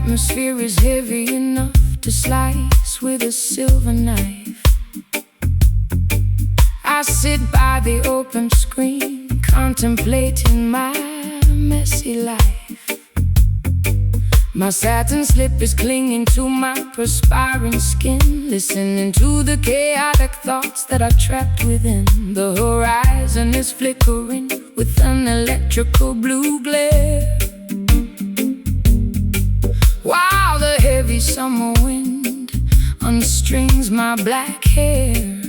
atmosphere is heavy enough to slice with a silver knife. I sit by the open screen, contemplating my messy life. My satin slip is clinging to my perspiring skin, listening to the chaotic thoughts that are trapped within. The horizon is flickering with an electrical blue glare, while the heavy summer wind unstrings my black hair.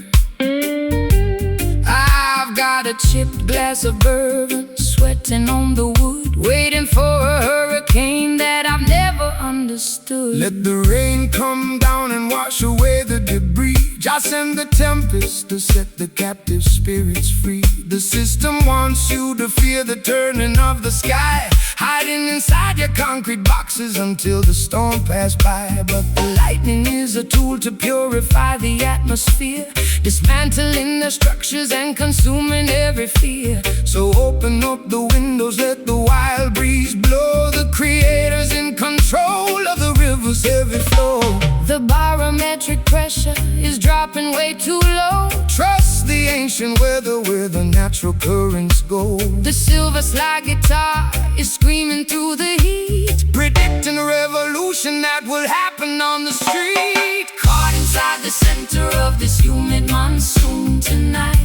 I've got a chipped glass of bourbon sweating on the wood, waiting for a hurricane that I've never understood. Let the rain come down and wash away the debris. Just send the tempest to set the captive spirits free. The system wants you to fear the turning of the sky, hiding inside your concrete boxes until the storm passes by. But the lightning is a tool to purify the atmosphere, dismantling the structures and consuming every fear. So open up the windows, let the wild breeze blow. The creator's in control of the river's heavy flow. The barometric pressure is dropping way too low. Trust the ancient weather where the natural currents go. The silver slide guitar is screaming through the heat, predicting a revolution that will happen on the street. Caught inside the center of this humid monsoon tonight,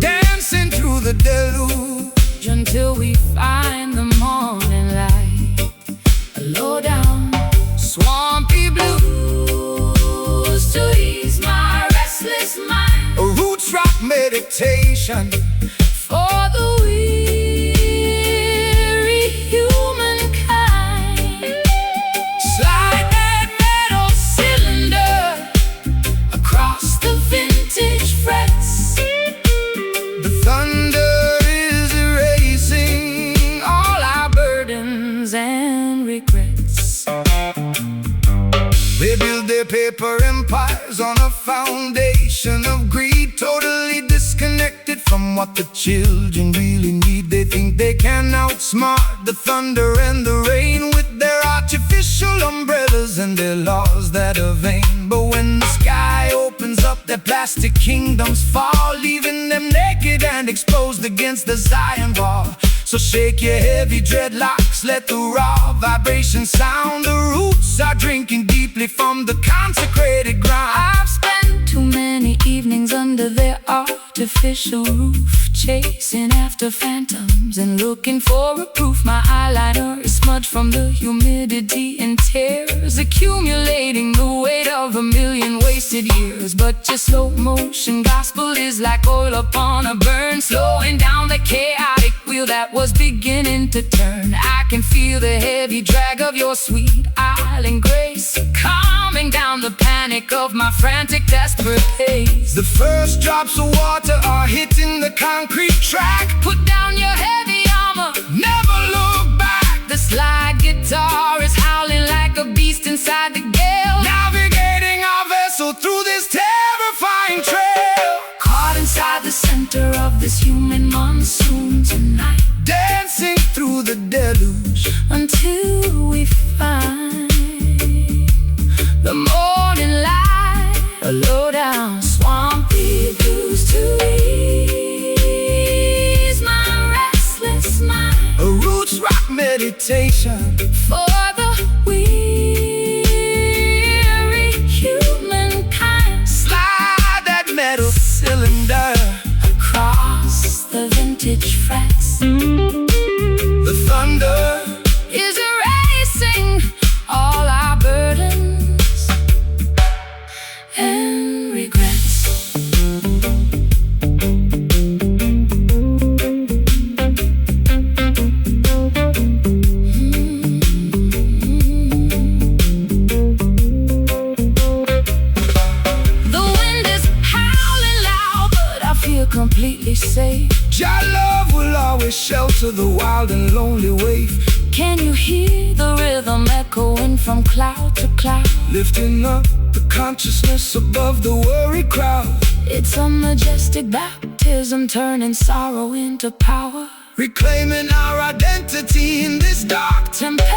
dancing through the deluge until we find the morning light. A low down swampy blues to ease my restless mind. A roots rock meditation for the weary humankind. Slide that metal cylinder across the vintage frets. The thunder is erasing all our burdens and regrets. They build their paper empires on a foundation of greed, totally disconnected from what the children really need. They think they can outsmart the thunder and the rain with their artificial umbrellas and their laws that are vain. But when the sky opens up, their plastic kingdoms fall, leaving them naked and exposed against the Zion wall. So shake your heavy dreadlocks, let the raw vibration sound. The roots are drinking deeply from the consecrated ground. I've spent too many evenings under their artificial roof, chasing after phantoms and looking for a proof. My eyeliner is smudged from the humidity and tears, accumulating the weight of a million wasted years. But your slow motion gospel is like oil upon a burn, slowing down the chaotic wheel that was beginning to turn. I can feel the heavy drag of your sweet island grace, calming down the panic of my frantic, desperate pace. The first drops of water are hitting the concrete track. Put down your heavy armor, never look back. The slide guitar is howling like a beast inside the gale, navigating our vessel through this terrifying trail. Caught inside the center of this human monsoon tonight, dancing through the deluge until we find the morning light. A low down swampy blues to ease my restless mind. A roots rock meditation for the weary humankind. Slide that metal cylinder across the vintage frets. The thunder is erasing all our burdens and regrets. The wind is howling loud, but I feel completely safe. Your love will always shelter the wild and lonely wave. Can you hear the rhythm echoing from cloud to cloud, lifting up the consciousness above the worried crowd? It's a majestic baptism, turning sorrow into power, reclaiming our identity in this dark tempest.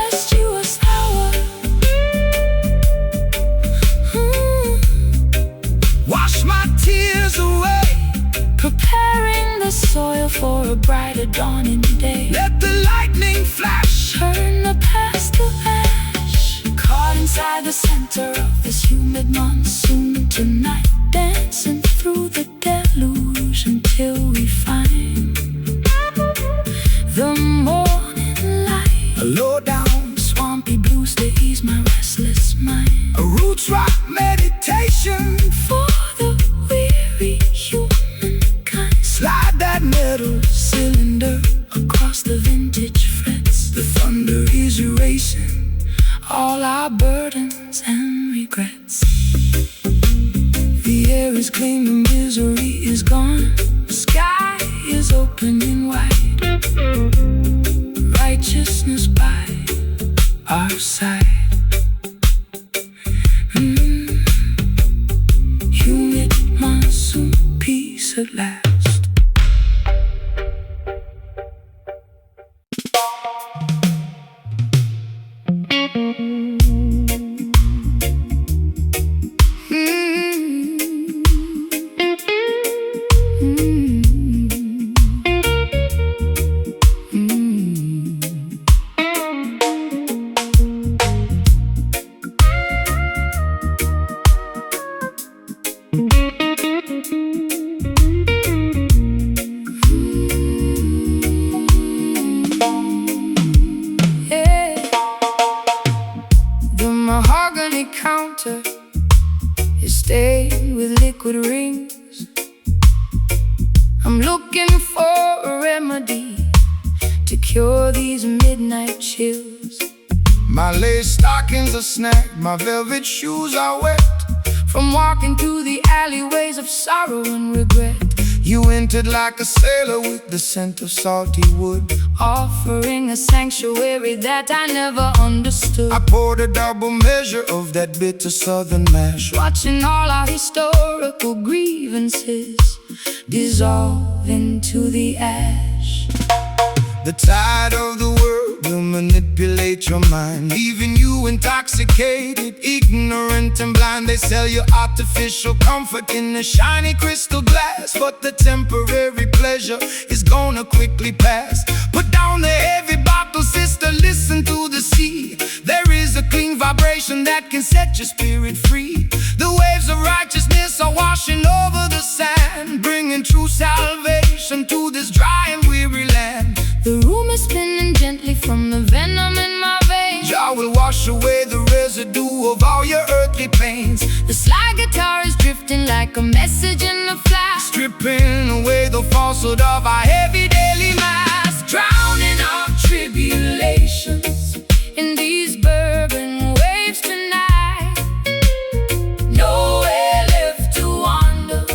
for a brighter dawning day. Let the lightning flash, Turn the past to ash, caught inside the center of this humid monsoon tonight, dancing through the deluge until we find the morning light. a low down, Swampy blues to ease my restless mind, a roots rock meditation. for the weary humankind. Slide that metal Cylinder across the vintage frets. the thunder is erasing. All our burdens and regrets. The air is clean, the misery is gone. The sky is opening wide. Righteousness by our side. Humid monsoon, peace at last. Mahogany counter is stained with liquid rings. I'm looking for a remedy to cure these midnight chills. My lace stockings are snagged, my velvet shoes are wet. From walking through the alleyways of sorrow and regret, You entered like a sailor with the scent of salty wood. offering a sanctuary that I never understood. I poured a double measure of that bitter southern mash. Watching all our historical grievances dissolve into the ash. The tide of the world will manipulate your mind, leaving you intoxicated, ignorant and blind. They sell you artificial comfort in a shiny crystal glass, but the temporary pleasure is gonna quickly pass. Put down the heavy bottle, sister, listen to the sea. There is a clean vibration that can set your spirit free. The waves of righteousness are washing over the sand, bringing true salvation to this dry and weary land. The room is spinning gently from the venom in my veins. Jah will wash away the residue of all your earthly pains. The slide guitar is drifting like a message in the flash, Stripping away the falsehood of our heavy daily mass. drowning our tribulations in these bourbon waves tonight. Nowhere left to wander,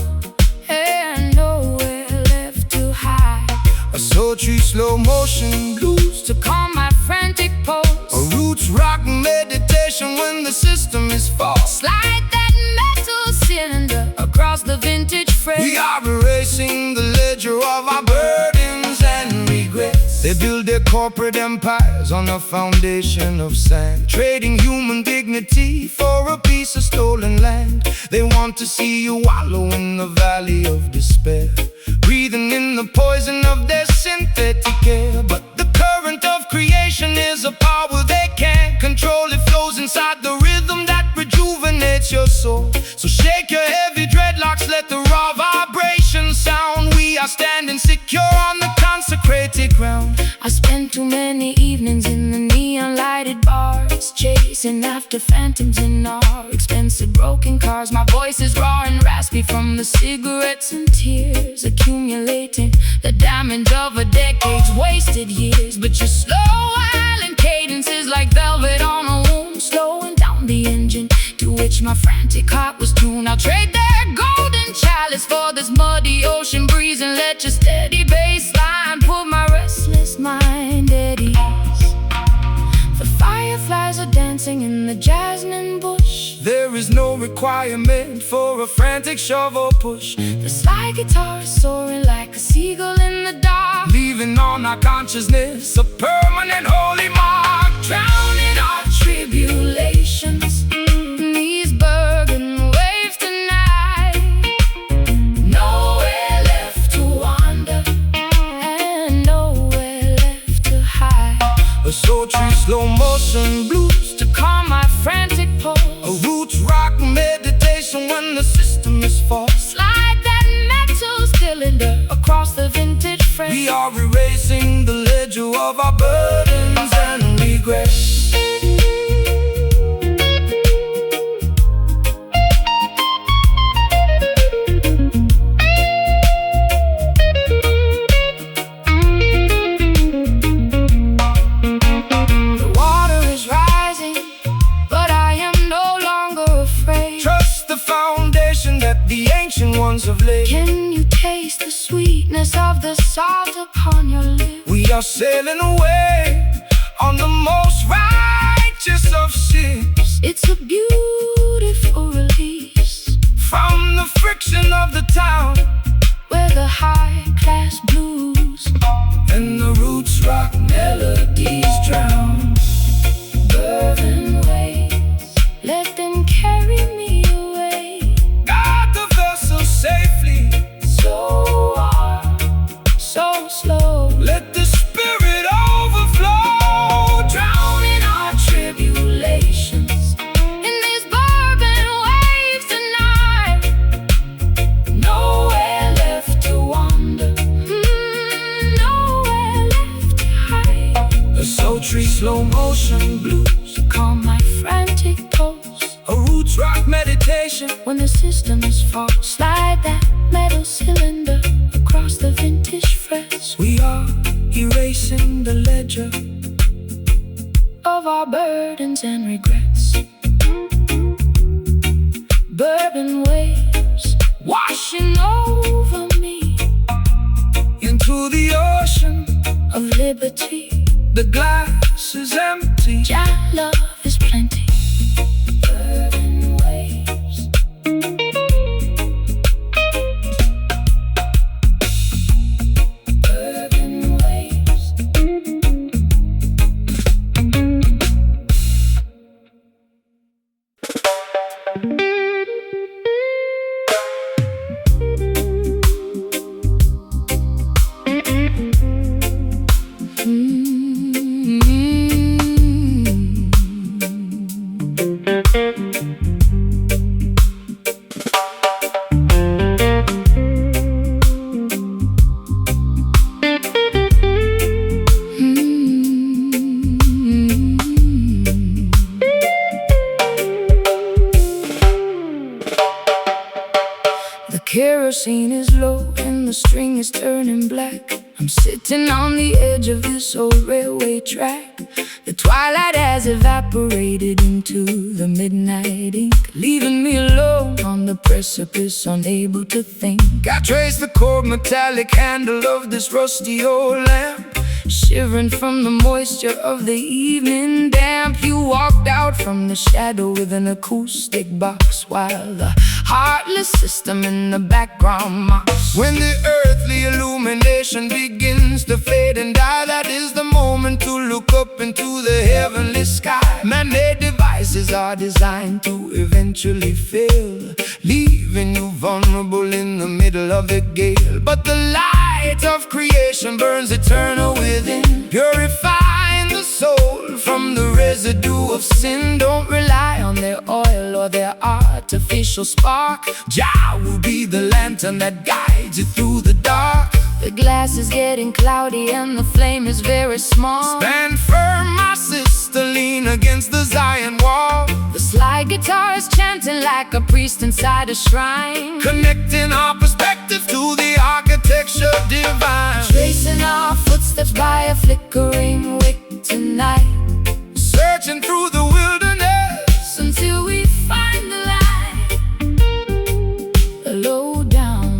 and nowhere left to hide. A sultry slow motion blues, To calm my frantic pulse, a roots rock meditation when the system is false. slide that metal cylinder across the vintage frame. We are erasing the ledger of our burdens and regrets. They build their corporate empires on a foundation of sand, trading human dignity for a piece of stolen land. They want to see you wallow in the valley of despair, breathing in the poison of their synthetic air. But the current of creation is a power they can't control. It flows inside the rhythm that rejuvenates your soul. So shake your heavy dreadlocks, let the raw vibration sound. We are standing secure on the consecrated ground. I spent too many evenings in the neon lighted bars, chasing after phantoms in our expensive broken cars. My voice is raw and raspy from the cigarettes and tears, accumulating the damage of a decade's wasted years. But your slow island cadence is like velvet on a wound, slowing down the engine to which my frantic heart was tuned. I'll trade their golden chalice for this muddy ocean breeze, and let your steady bass line put my restless mind at ease. The fireflies are dancing in the jasmine bush. There is no requirement for a frantic shovel push, The slide guitar is soaring like a seagull in the dark, leaving on our consciousness a permanent holy mark. drowning our tribulations in these bourbon waves tonight. Nowhere left to wander, sultry slow motion blues to calm my frantic pulse. A roots rock meditation when the system is false. Slide that metal cylinder across the vintage frame. We are erasing the ledger of our burdens and regrets. The ancient ones of late. Can you taste the sweetness of the salt upon your lips? We are sailing away on the most righteous of ships. It's a beautiful release from the friction of the town, where the high-class blues and the roots rock melodies drown. Burden waves, let them carry me away. Safely, so hard, so slow. Let the spirit overflow, drowning our tribulations in these bourbon waves tonight. Nowhere left to wander, nowhere left to hide. A sultry slow motion blues calm my frantic pulse. A roots rock meditation when the system is false. Slide that metal cylinder across the vintage frets. We are erasing the ledger of our burdens and regrets. Bourbon waves washing over me into the ocean of liberty. The glass is empty. Jah love is plenty. Burden waves, burden waves. Kerosene is low and the string is turning black. I'm sitting on the edge of this old railway track. The twilight has evaporated into the midnight ink, leaving me alone on the precipice, unable to think. I trace the cold metallic handle of this rusty old lamp, shivering from the moisture of the evening damp. You walked out from the shadow with an acoustic box, while the heartless system in the background mocks. When the earthly illumination begins to fade and die, that is the moment to look up into the heavenly sky. Man-made devices are designed to eventually fail, leaving you vulnerable in the middle of the gale. But the light of creation burns eternal within, purifying the soul from the residue of sin. Don't rely on their oil or their artificial spark. Jah will be the lantern that guides you through the dark. The glass is getting cloudy and the flame is very small. Stand firm, my sister, lean against the Zion wall. The slide guitar is chanting like a priest inside a shrine, connecting our perspective to the architecture divine. Tracing our footsteps by a flickering wick tonight, searching through the wilderness until we find the light. Low down,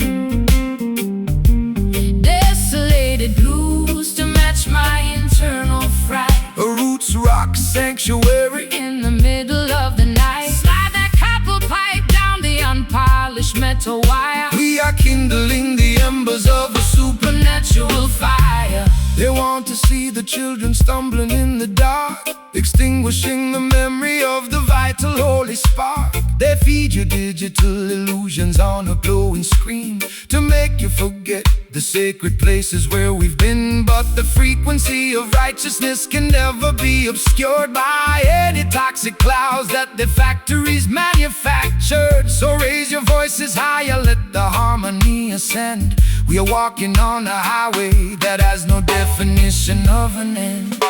desolated blues to match my internal fright. A roots rock sanctuary in the middle of the night. Slide that copper pipe down the unpolished metal wire. We are kindling the embers of a supernatural fire. They want to see the children stumbling in the dark, extinguishing the memory of the vital holy spark. They feed you digital illusions on a glowing screen to make you forget the sacred places where we've been. But the frequency of righteousness can never be obscured by any toxic clouds that the factories manufactured. So raise your voices higher, let the harmony ascend. We are walking on a highway that has no definition of an end.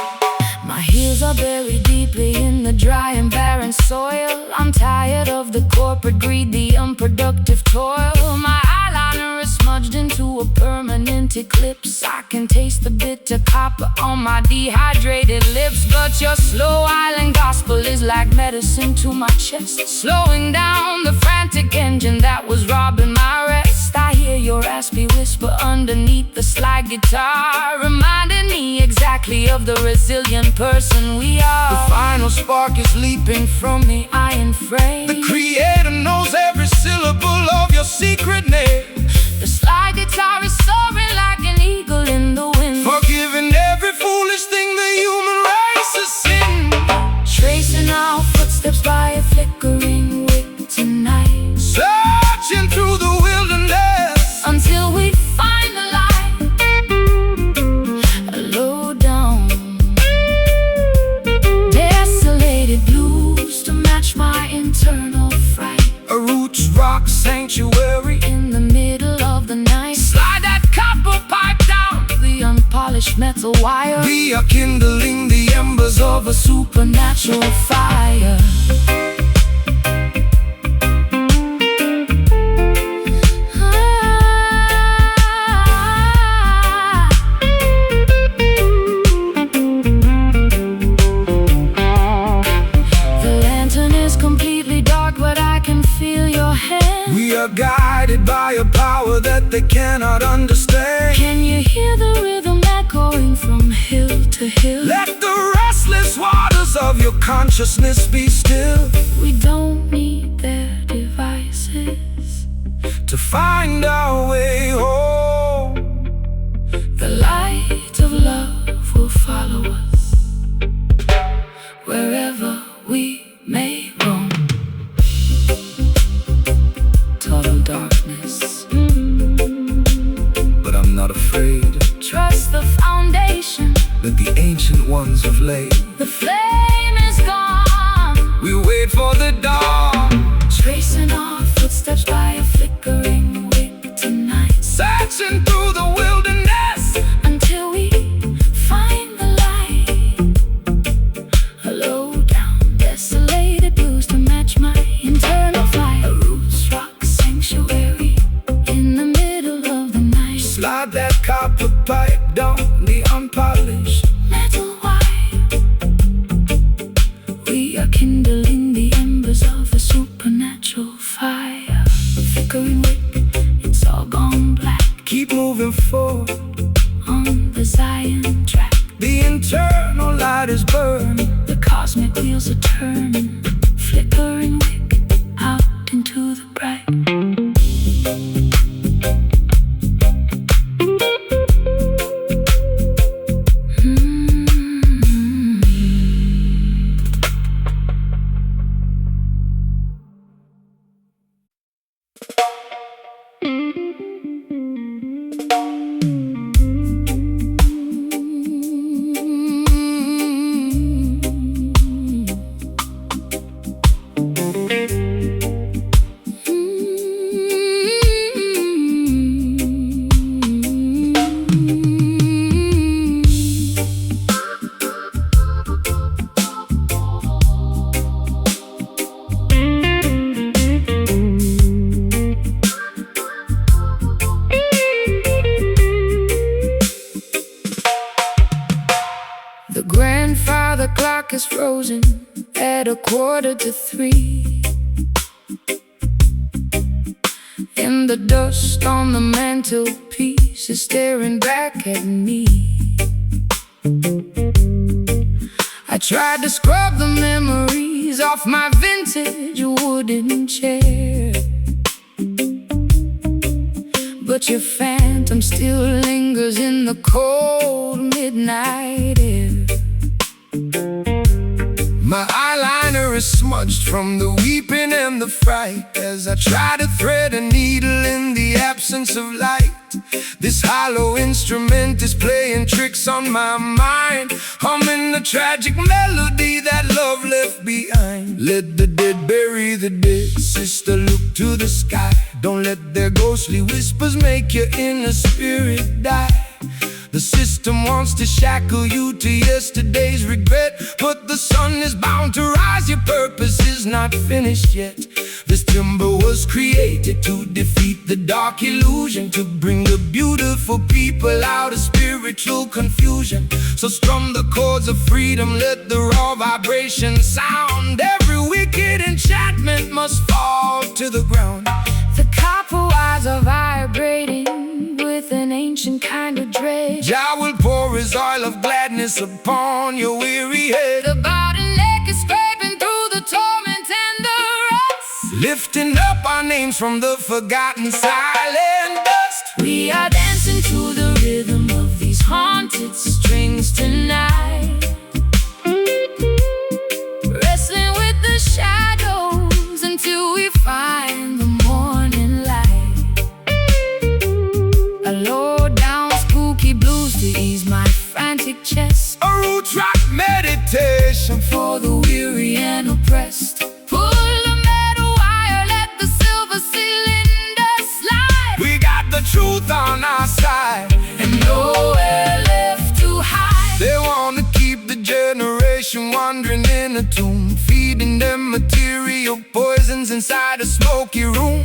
My heels are buried deeply in the dry and barren soil. I'm tired of the corporate greed, the unproductive toil. My eyeliner is smudged into a permanent eclipse. I can taste the bitter copper on my dehydrated lips. But your slow island gospel is like medicine to my chest, slowing down the frantic engine that was robbing my rest. I hear your raspy whisper underneath the slide guitar, reminding me exactly of the resilient person we are. The final spark is leaping from the Iron frame. The Creator knows every syllable of your secret name. The slide guitar is soaring like an eagle in the wind, Forgiving every foolish thing the human race has sinned. tracing our footsteps by a flickering wick tonight, Searching through the wilderness until we find the light. Low down, desolated blues to match my internal fright. a roots rock sanctuary. In the middle of the night, Slide that copper pipe down. the unpolished metal wire, We are kindling the embers of a supernatural fire. The lantern is completely dark, but I can feel your hand. We are guided by a power that they cannot understand. Can you hear the rhythm echoing from hill to hill? Let the restless waters of your consciousness be still, We don't need their devices to find our way home. The light of love will follow us wherever we may roam. Total darkness, But I'm not afraid trust the foundation. that the ancient ones have laid. The flame is gone, We wait for the dawn, tracing our footsteps by a flickering wick tonight, searching through the wilderness. until we find the light. Low down, desolated blues to match my internal fire. A roots rock sanctuary in the middle of the night. Slide that copper pipe down the unpolished. Metal wire, we are kindling the embers of a supernatural fire. Flickering wick, it's all gone black Keep moving forward, on the Zion track. the internal light is burning. The cosmic wheels are turning, flickering wick out into the bright. Is frozen at 2:45. And the dust on the mantelpiece is staring back at me. I tried to scrub the memories off my vintage wooden chair, but your phantom still lingers in the cold midnight air. My eyeliner is smudged smudged from the weeping and the fright, as I try to thread a needle in the absence of light. This hollow instrument is playing tricks on my mind, humming the tragic melody that love left behind. Let the dead bury the dead, sister, look to the sky. Don't let their ghostly whispers make your inner spirit die. The system wants to shackle you to yesterday's regret, but the sun is bound to rise, your purpose is not finished yet. This timber was created to defeat the dark illusion, to bring the beautiful people out of spiritual confusion. So strum the chords of freedom, let the raw vibration sound. Every wicked enchantment must fall to the ground. The copper wires are vibrating with an ancient kind of dread. Jah will pour his oil of gladness upon your weary head. The bottleneck is scraping through the torment and the rust, lifting up our names from the forgotten silent dust. We are dancing to the rhythm of these haunted strings tonight, wrestling with the shadows until we find the morning light. A low down spooky blues to ease my frantic chest, A root rock meditation for the weary and oppressed. Pull the metal wire, let the silver cylinder slide. We got the truth on our side, and nowhere left to hide. they wanna keep the generation wandering in a tomb, feeding them material poisons inside a smoky room.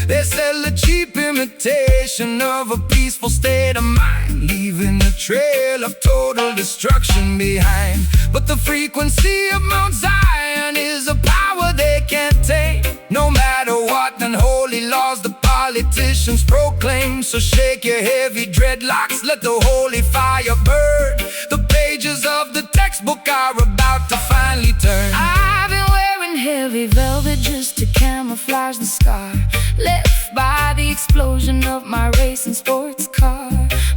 They sell a cheap imitation of a peaceful state of mind, leaving a trail of total destruction behind. But the frequency of Mount Zion is a power they can't tame. No matter what unholy laws the politicians proclaim, so shake your heavy dreadlocks, let the holy fire burn. The pages of the textbook are about to finally turn. I've been wearing heavy velvet just to camouflage the scar left by the explosion of my racing sports car.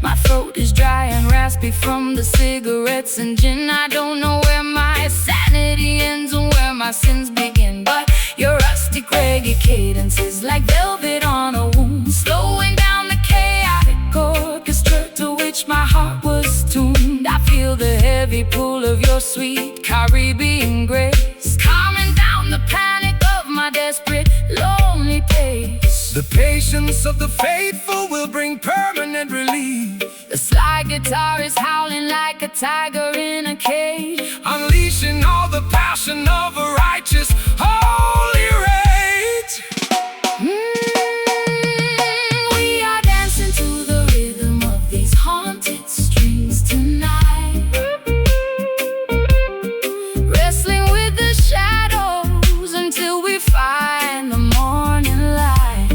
My throat is dry and raspy from the cigarettes and gin. I don't know where my sanity ends and where my sins begin, but your rustic reggae cadence is like velvet on a wound, slowing down the chaotic orchestra to which my heart was tuned. I feel the heavy pull of your sweet Caribbean grace, calming down the panic of my desperate, lonely pace. The patience of the faithful will bring permanent relief. The slide guitar is howling like a tiger in a cage, Unleashing all the passion of a righteous, holy rage. We are dancing to the rhythm of these haunted strings tonight, wrestling with the shadows until we find the morning light.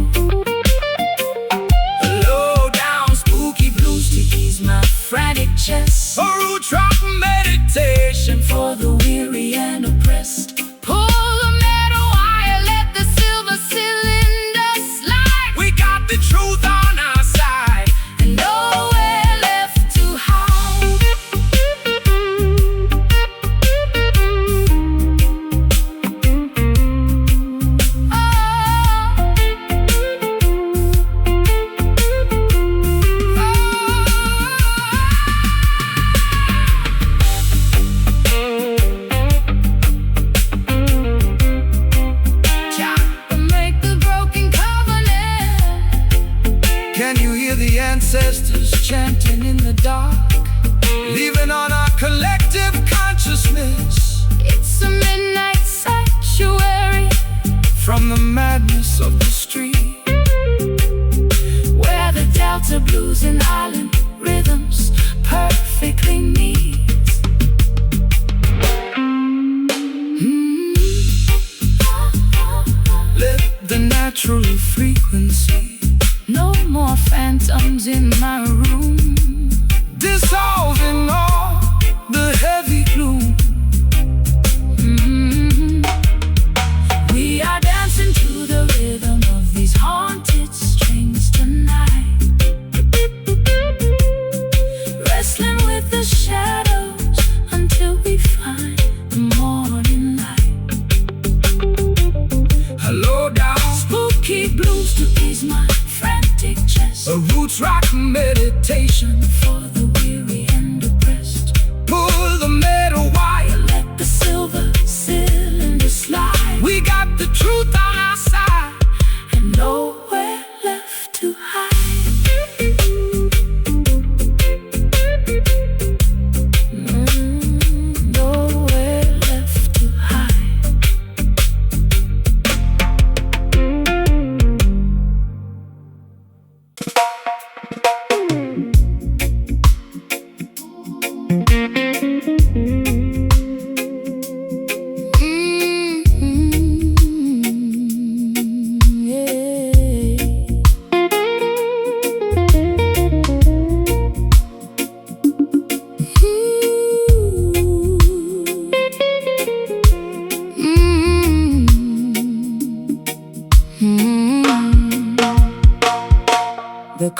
A low down spooky blues to ease my Frantic chest, a root rock meditation for the weary and oppressed. Pull the metal wire, let the silver cylinder slide. We got the truth on our side, And nowhere left to hide. Make the broken covenant. Can you hear the ancestors Chanting in the dark. leaving on our collective consciousness? It's a midnight sanctuary From the madness of the street, where the Delta blues and island rhythms perfectly meet. let the natural frequency No more phantoms in my room, dissolving all the heavy gloom. We are dancing to the rhythm of these haunted strings tonight, wrestling with the shadows until we find the morning light.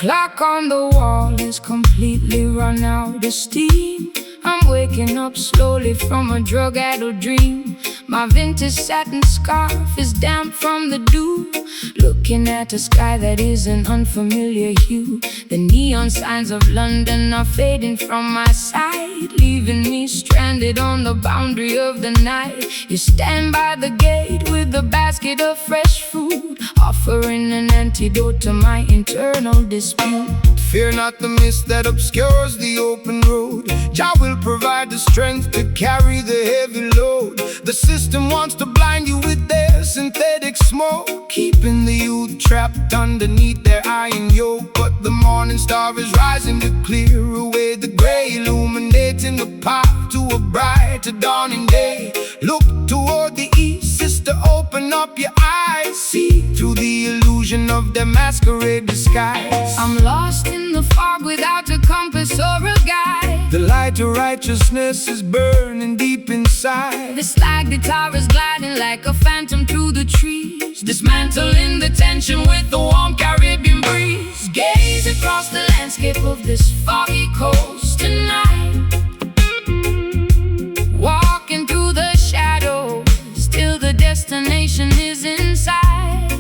clock on the wall is completely run out of steam. I'm waking up slowly from a drug-addled dream. My vintage satin scarf is damp from the dew, looking at a sky that is an unfamiliar hue. The neon signs of London are fading from my sight, leaving me stranded on the boundary of the night. You stand by the gate with a basket of fresh fruit, offering an antidote to my internal dispute. Fear not the mist that obscures the open road. Jah will provide the strength to carry the heavy load. The system wants to blind you with their synthetic smoke, keeping the youth trapped underneath their iron yoke. But the morning star is rising to clear away the gray, illuminating the path to a brighter dawning day. Look toward the east, sister, open up your eyes. See through the illusion of their masquerade disguise. I'm lost in the fog without a compass or a guide. The light of righteousness is burning deep inside. The slide guitar is gliding like a phantom through the trees, dismantling the tension with the warm Caribbean breeze. Gaze across the landscape of this foggy coast tonight, walking through the shadows till the destination is inside.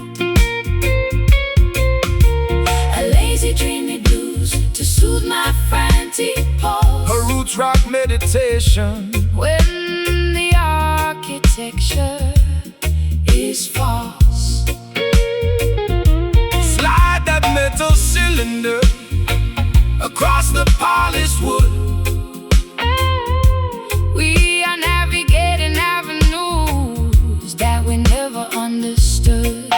A lazy dreamy blues to soothe my frantic pulse. A roots rock meditation When the architecture is false, slide that metal cylinder across the polished wood. we are navigating avenues that we never understood.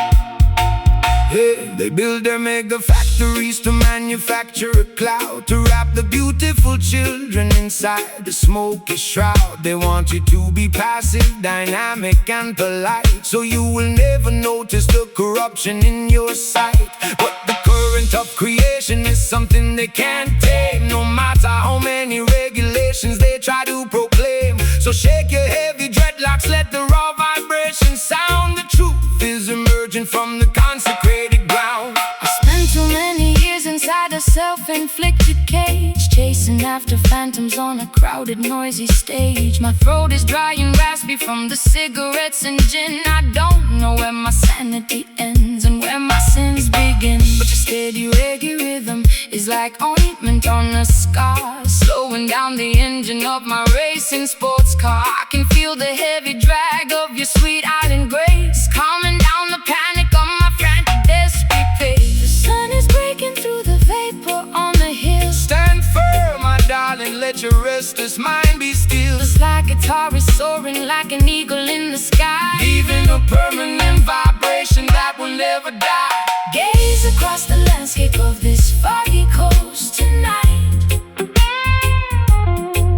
Hey, they build their mega factories to manufacture a cloud, to wrap the beautiful children inside the smoky shroud. They want you to be passive, dynamic and polite, so you will never notice the corruption in your sight. But the current of creation is something they can't tame, no matter how many regulations they try to proclaim. So shake your heavy dreadlocks, let the raw vibration sound. The truth is emerging from the consecrated ground. I spent too many years inside a self-inflicted cage, chasing after phantoms on a crowded, noisy stage. My throat is dry and raspy from the cigarettes and gin. I don't know where my sanity ends and where my sins begin. But your steady reggae rhythm is like ointment on a scar, slowing down the engine of my racing sports car. I can feel the heavy drag of your sweet island grace, calming down the panic of my frantic, desperate pace. The sun is breaking through the vapor on the hill. Stand firm, my darling, let your restless mind be still. The slide guitar is soaring like an eagle in the sky, Leaving a permanent vibration that will never die. gaze across the landscape of this foggy coast tonight,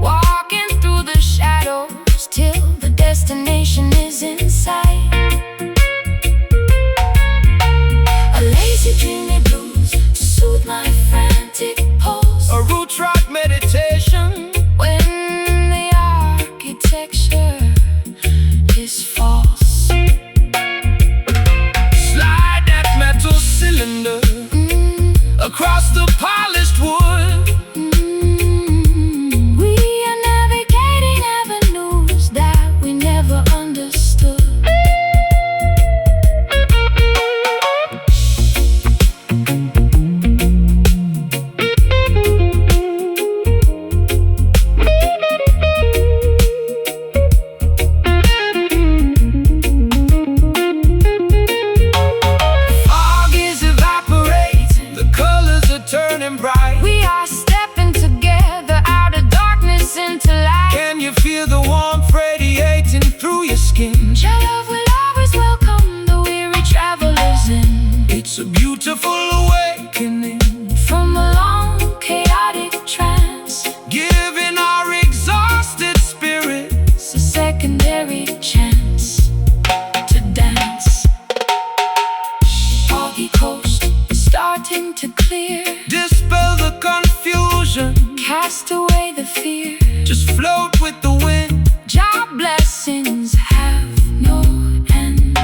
walking through the shadows till the destination is in sight. A lazy dreamy blues to soothe my frantic pulse. A roots rock meditation When the architecture is false, slide that metal cylinder across the polished wood. we are navigating avenues that we never understood. Fog is evaporating, the colors are turning bright. We are stepping together out of darkness into light. Can you feel the warmth radiating through your skin? Your love will always welcome the weary travelers in. It's a beautiful awakening, From a long chaotic trance, giving our exhausted spirits a secondary chance to dance. Foggy coast is starting to clear, dispel the confusion, cast away the fear. just float with the wind. Job blessings have no end.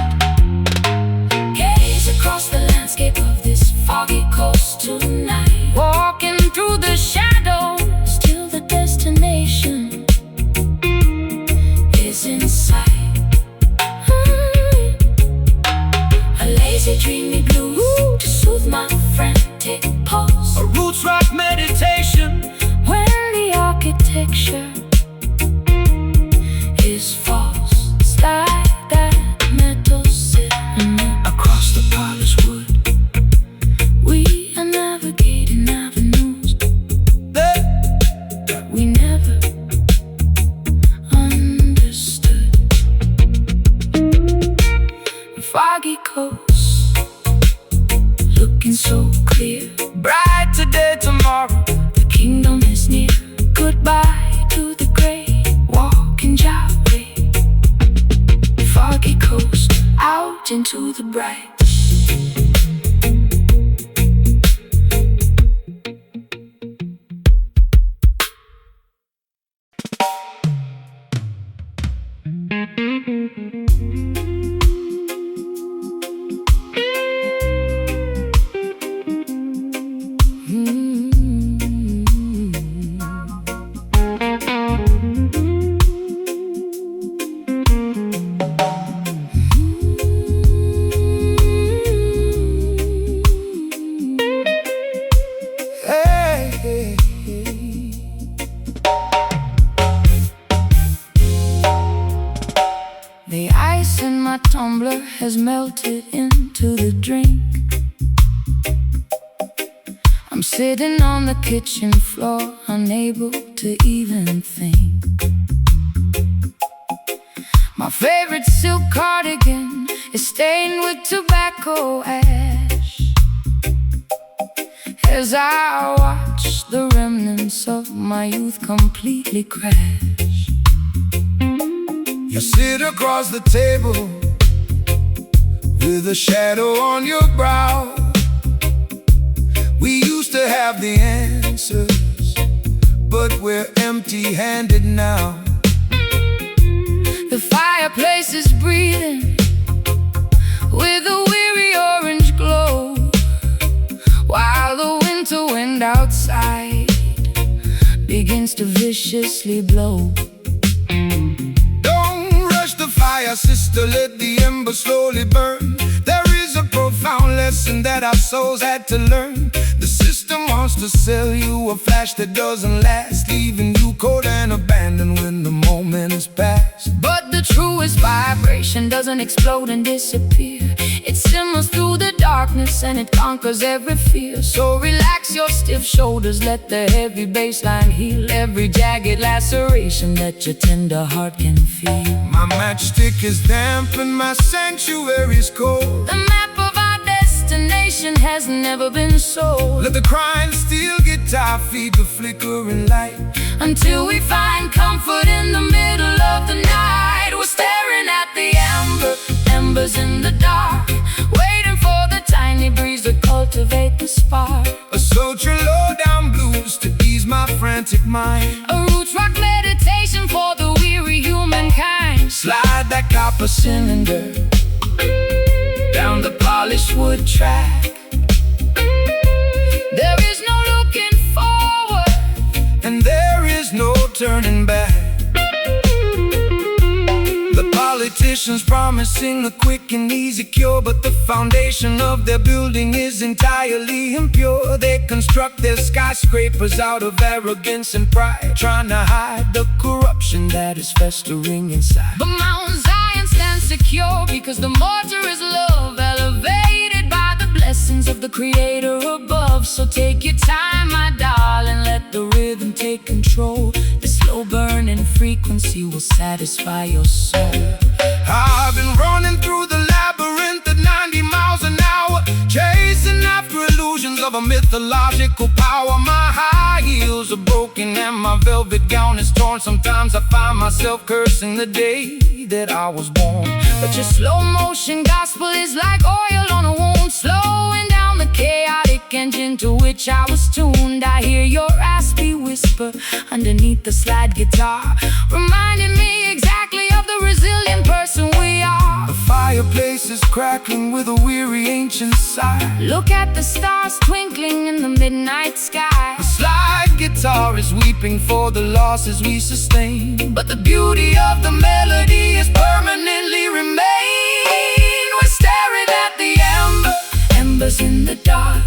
Gaze across the landscape of this foggy coast tonight, bright. The ice in my tumbler has melted into the drink. I'm sitting on the kitchen floor, unable to even think. My favorite silk cardigan is stained with tobacco ash as I watch the remnants of my youth completely crash. You sit across the table with a shadow on your brow. We used to have the answers, but we're empty-handed now. The fireplace is breathing with a weary orange glow, while the winter wind outside begins to viciously blow. Fire, sister, let the embers slowly burn. There is a profound lesson that our souls had to learn. The system wants to sell you a flash that doesn't last, leaving you cold and abandoned when the moment is past. But the truest vibration doesn't explode and disappear. It simmers through the darkness and it conquers every fear. So relax your stiff shoulders, let the heavy bassline heal every jagged laceration that your tender heart can feel. My matchstick is damp and my sanctuary's cold. The map of our destination has never been sold. Let the crying steel guitar feed the flickering light until we find comfort in the middle of the night. We're staring at the embers in the dark, waiting for the tiny breeze to cultivate the spark. A sultry low-down blues to ease my frantic mind. A roots rock meditation for the weary humankind. Slide that copper cylinder down the polished wood track. There is no looking forward, and there is no turning back. The politicians promising a quick and easy cure, but the foundation of their building is entirely impure. They construct their skyscrapers out of arrogance and pride, trying to hide the corruption that is festering inside. But Mount Zion stands secure because the mortar is love, elevated by the blessings of the Creator above. So take your time, my darling, let the rhythm take control. The slow burning frequency will satisfy your soul. I've been running through the labyrinth at 90 miles an hour, chasing after illusions of a mythological power. My high heels are broken and my velvet gown is torn. Sometimes I find myself cursing the day that I was born. But your slow motion gospel is like oil on a wound, slowing down the chaotic engine to which I was tuned. I hear your raspy whisper underneath the slide guitar, reminding me exactly of the resilient person we are. The fireplace is crackling with a weary ancient sigh. Look at the stars twinkling in the midnight sky. The slide guitar is weeping for the losses we sustain, but the beauty of the melody is permanently remain. We're staring at the embers in the dark,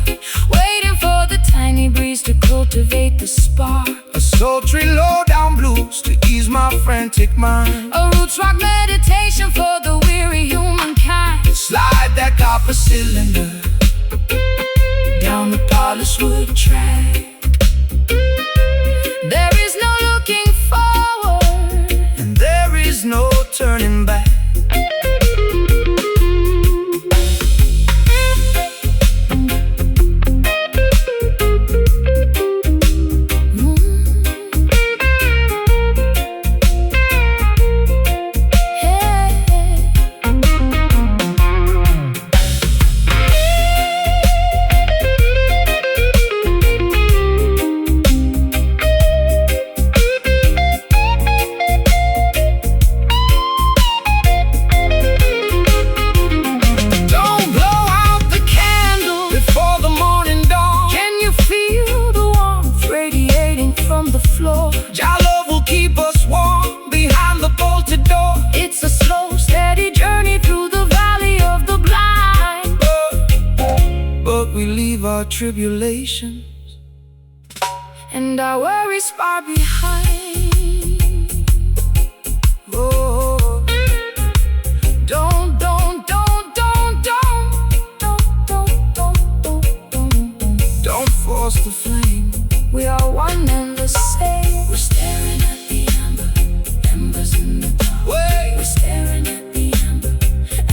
waiting for the tiny breeze to cultivate the spark. A sultry low-down blues to ease my frantic mind. A roots rock meditation for the weary humankind. Slide that copper cylinder down the polished wood track. There is no looking forward, and there is no turning back. traditions, and our worries far behind. Oh, don't force the flame. We are one and the same. We're staring at the amber, embers in the dark. We're staring at the amber,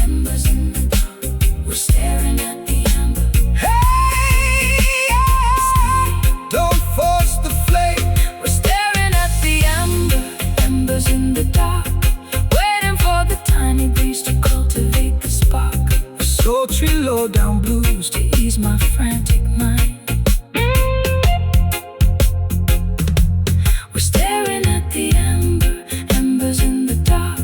embers in the dark. We're staring at the amber. Hey, yeah. Don't force the flame. We're staring at the amber, embers in the dark, waiting for the tiny breeze to cultivate the spark. A sultry low-down blues to ease my frantic mind. We're staring at the amber, embers in the dark,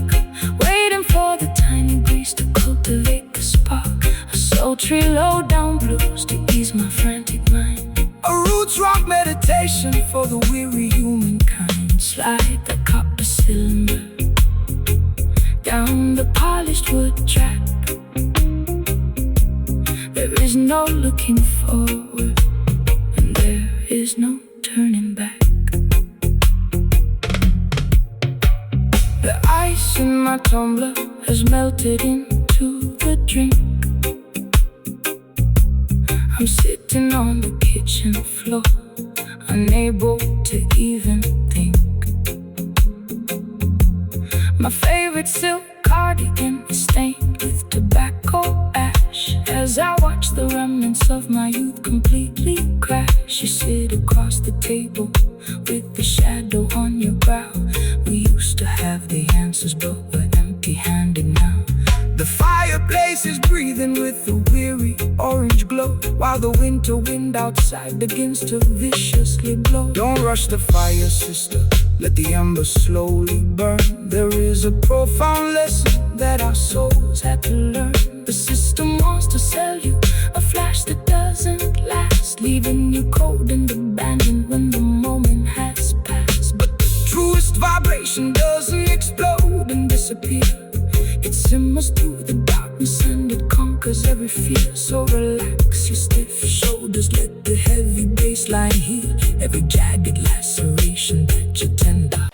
waiting for the tiny breeze to cultivate the spark. A sultry low-down blues to ease my frantic mind. A roots rock meditation for the weary humankind. Slide the copper cylinder down the polished wood track. There is no looking forward, and there is no turning back. The ice in my tumbler has melted into the drink. I'm sitting on the kitchen floor, unable to even think. My favorite silk cardigan is stained with tobacco ash. As I watch the remnants of my youth completely crash, you sit across the table with the shadow on your brow. We used to have the answers, but we're empty-handed now. The fireplace is breathing with a weary orange glow, while the winter wind outside begins to viciously blow. Don't rush the fire, sister, let the embers slowly burn. There is a profound lesson that our souls had to learn. The system wants to sell you a flash that doesn't last, leaving you cold and abandoned when the moment has passed. But the truest vibration doesn't explode and disappear. It simmers through the darkness and it conquers every fear. So relax your stiff shoulders, let the heavy bass line heal every jagged laceration that you tender.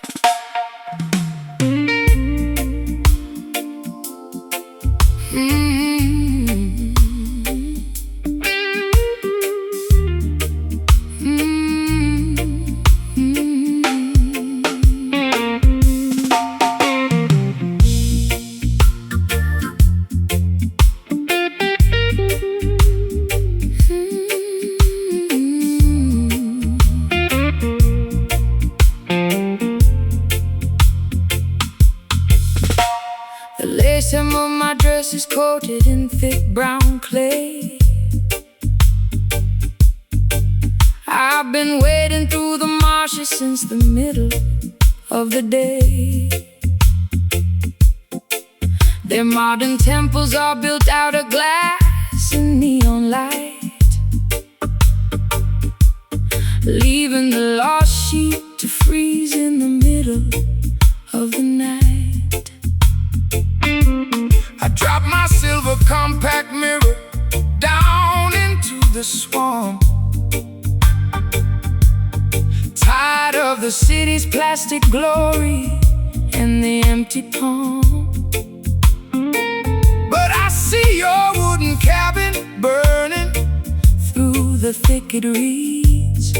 The hem of my dress is coated in thick brown clay. I've been wading through the marshes since the middle of the day. Their modern temples are built out of glass and neon light, leaving the lost sheep to freeze in the middle of the night. I drop my silver compact mirror down into the swamp. Tired of the city's plastic glory and the empty palm, but I see your wooden cabin burning through the thicket reeds,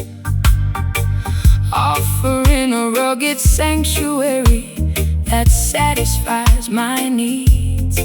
offering a rugged sanctuary that satisfies my needs.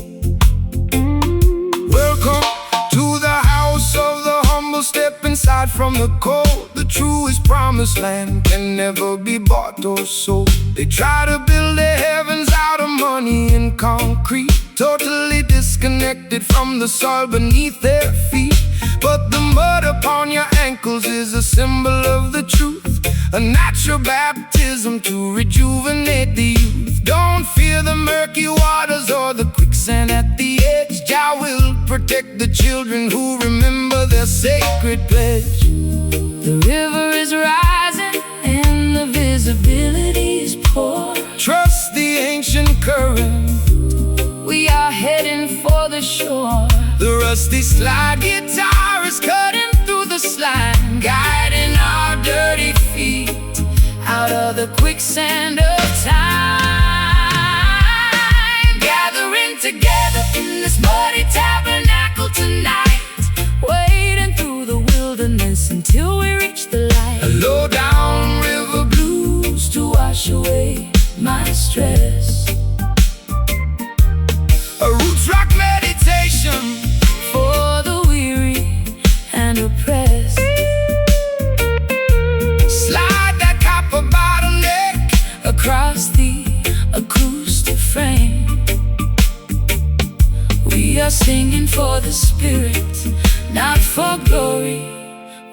Welcome to the house of the humble. Step inside from the cold. The truest promised land can never be bought or sold. They try to build their heavens out of money and concrete, totally disconnected from the soil beneath their feet. But the mud upon your ankles is a symbol of the truth, a natural baptism to rejuvenate the youth. Don't fear the murky waters or the quicksand at the edge. Jah will protect the children who remember their sacred pledge. The river is rising and the visibility is poor. Trust the ancient current, we are heading for the shore. the rusty slide guitar is cutting through the slime, quicksand of time, gathering together in this muddy tabernacle tonight, wading through the wilderness until we reach the light. A low down river Blues to wash away my stress. A roots rock meditation For the weary and oppressed. Slide that copper bottleneck Across the acoustic frame, we are singing for the spirit, not for glory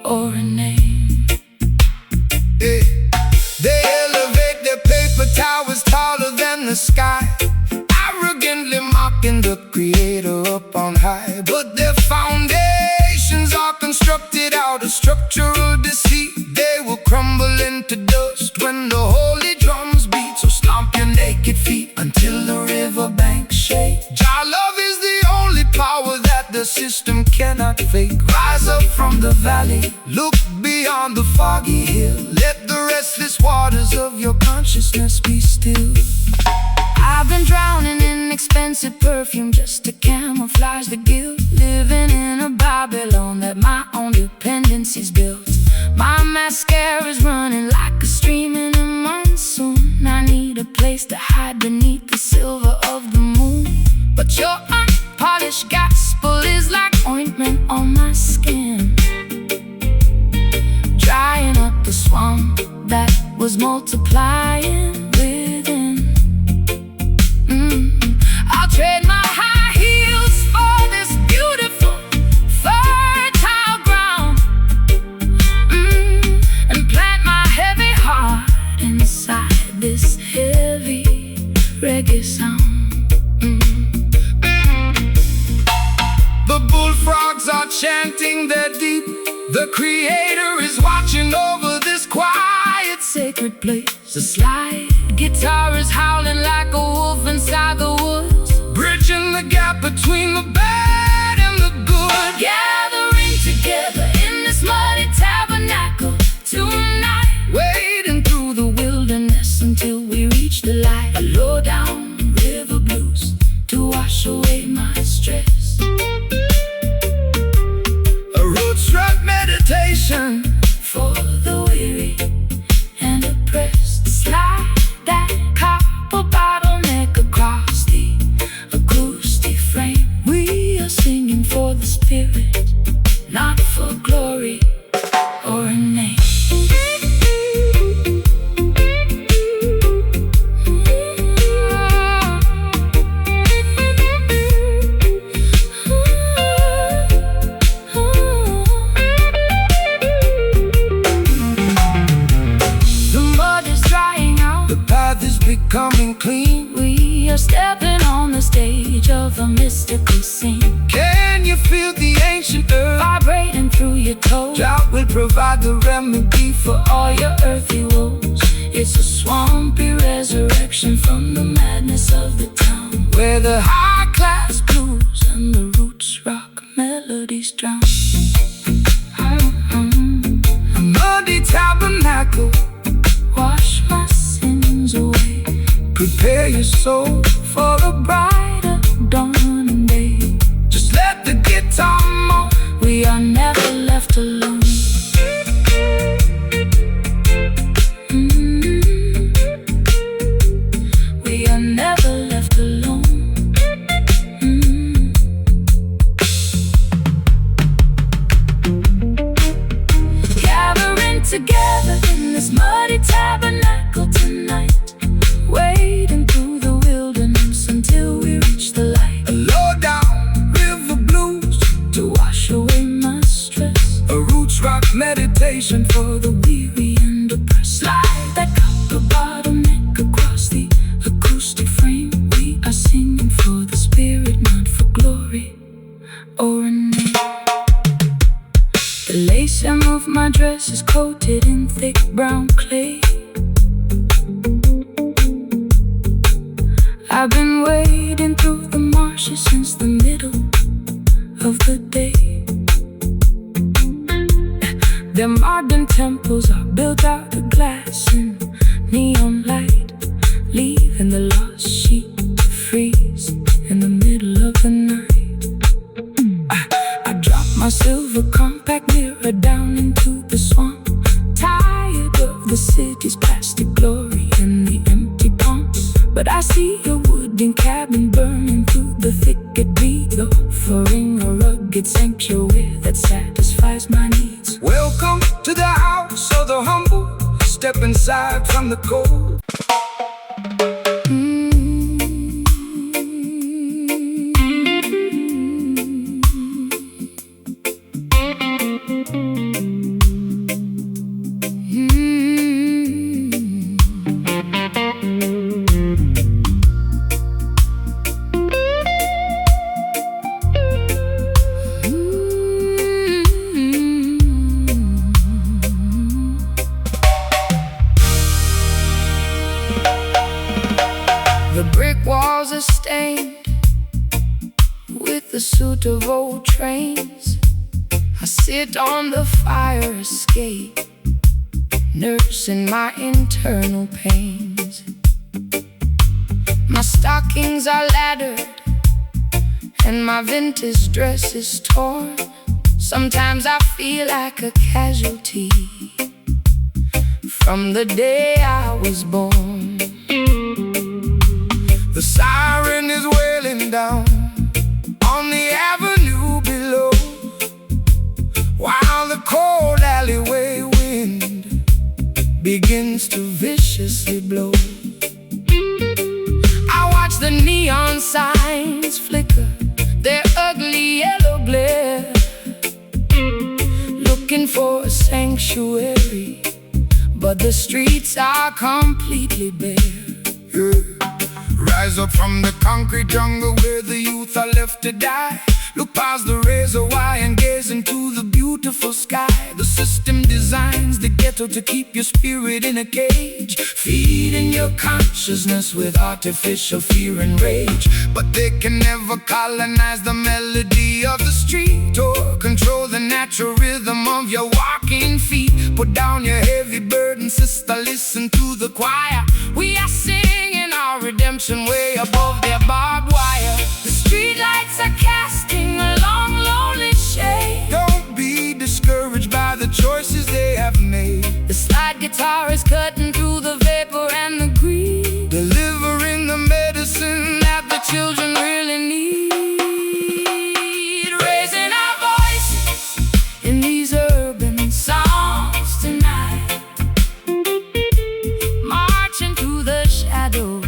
or a name. They elevate their paper towers taller than the sky, arrogantly mocking the creator up on high. But their foundations are constructed out of structural deceit. They will crumble into dust when the holy drums beat. So stomp your naked feet until the riverbanks shake. Jah love is the only power that the system cannot fake. Rise up from the valley, look beyond the foggy hill. Let the restless waters of your consciousness be still. I've been drowning in expensive perfume just to camouflage the guilt, living in a Babylon that my own dependencies built. My mascara's running like a stream in a monsoon. I need a place to hide beneath the silver of the moon. But your unpolished gospel is like ointment on my skin, drying up the swamp that was multiplying within. I'll trade my high heels for this beautiful, fertile ground, and plant my heavy heart inside this heavy reggae sound. The bullfrogs are chanting their deep. The creator is watching over this quiet, Sacred place, the slide guitar is howling like a wolf inside the woods, bridging the gap between the bad and the good. gathering together in this muddy tabernacle tonight, Wading through the wilderness until we reach the light. A low down river blues to wash away my stress. a roots rock meditation For the weary and oppressed, slide that copper bottleneck across the acoustic frame. We are singing for the spirit, not for glory or a name. The mud is drying out, the path is becoming clean. we are stepping on the stage of a mystical scene, Can you feel the ancient earth? vibrating through your toes. Jah will provide the remedy for All your earthly woes, it's a swampy resurrection from the madness of the town, where the high class blues and the roots rock melodies drown. a muddy tabernacle. Wash my sins away, Prepare your soul for a brighter dawning day. Just let the guitar moan. We are never left alone. We are never left alone. Gathering together in this muddy tabernacle tonight, wading through the wilderness until we reach the light. A low down river blues To wash away my stress, a roots rock meditation for the weary and oppressed. Slide that copper bottleneck across the acoustic frame. We are singing for the spirit, not for glory or a name. The lace hem of my dress is coated in thick brown clay. I've been wading through the marshes since the middle of the day. Their modern temples are built out of glass and neon light, leaving the lost sheep to freeze in the middle of the night. I dropped my silver compact mirror down into the swamp, tired of the city's plastic glory and the empty pumps. But I see a wooden cabin burning through the thicket below, offering a rugged sanctuary that satisfies my needs. Welcome to the house of the humble. Step inside from the cold. The brick walls are stained with the soot of old trains. I sit on the fire escape, nursing my internal pains. My stockings are laddered and my vintage dress is torn. Sometimes I feel like a casualty from the day I was born. The siren is wailing down on the avenue below, while the cold alleyway wind begins to viciously blow. I watch the neon signs flicker their ugly yellow glare, looking for a sanctuary, but the streets are completely bare. Rise up from the concrete jungle where the youth are left to die. Look past the razor wire and gaze into the beautiful sky. The system designs the ghetto to keep your spirit in a cage, feeding your consciousness with artificial fear and rage. But they can never colonize the melody of the street or control the natural rhythm of your walking feet. Put down your heavy burden, sister, listen to the choir. We are singing our redemption way above their barbed wire. The streetlights are casting a long, lonely shade. Don't be discouraged by the choices they have made. The slide guitar is cutting through the vapor and the greed, Delivering the medicine that the children really need. Raising our voices in these urban songs tonight, marching through the shadows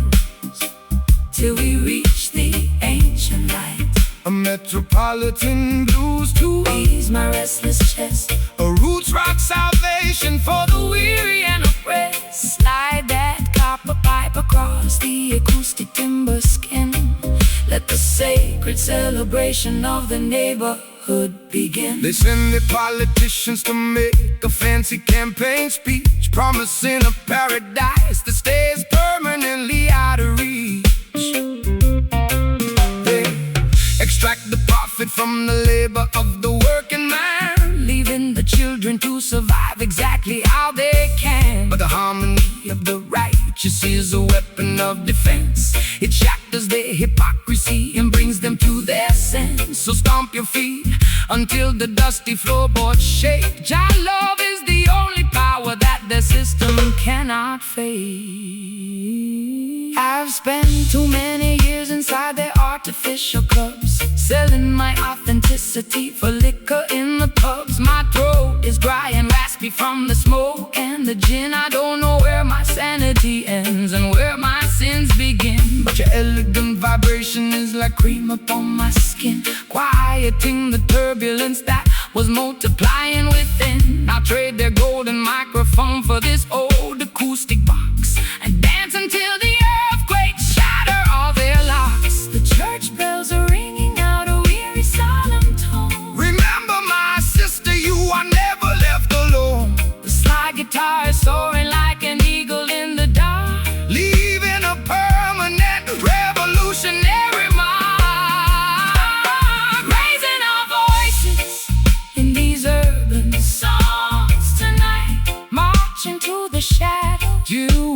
till we reach the ancient light. a metropolitan blues To ease my restless chest, a roots rock salvation for the weary and oppressed. Slide that copper pipe across the acoustic timber skin. Let the sacred celebration of the neighborhood begin. They send their politicians to make a fancy campaign speech, promising a paradise that stays permanently out of reach. They extract the profit from the labor of the working man, Leaving the children to survive exactly how they can. but the harmony of the righteous is a weapon of defense. It shatters their hypocrisy and brings them to their sense. So stomp your feet until the dusty floorboards shake. Jah love is the only power that the system cannot fade. I've spent too many years inside their artificial clubs, selling my authenticity for liquor in the pubs. My throat is dry and raspy from the smoke and the gin. I don't know where my sanity ends and where my sins begin, But your elegant vibration is like cream upon my skin, quieting the turbulence that was multiplying within. I'll trade their golden microphone for this old acoustic box and dance until the earthquakes shatter all their locks. The church bells are ringing out a weary solemn tone. Remember, my sister, you are never left alone. The slide guitar is soaring like an eagle in the dark, Leaving a permanent revolutionary mark. raising our voices in these urban songs tonight, marching to the shadows. You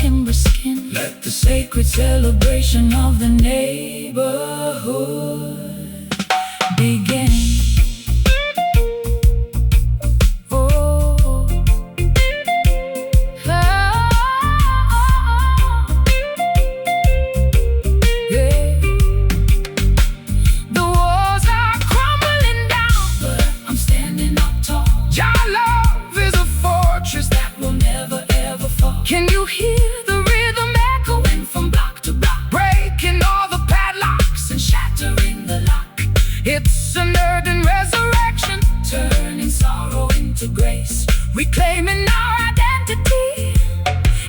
timber skin. Let the sacred celebration of the neighborhood begin. Can you hear the rhythm echoing from block to block, breaking all the padlocks and shattering the lock? It's an urban resurrection, turning sorrow into grace, reclaiming our identity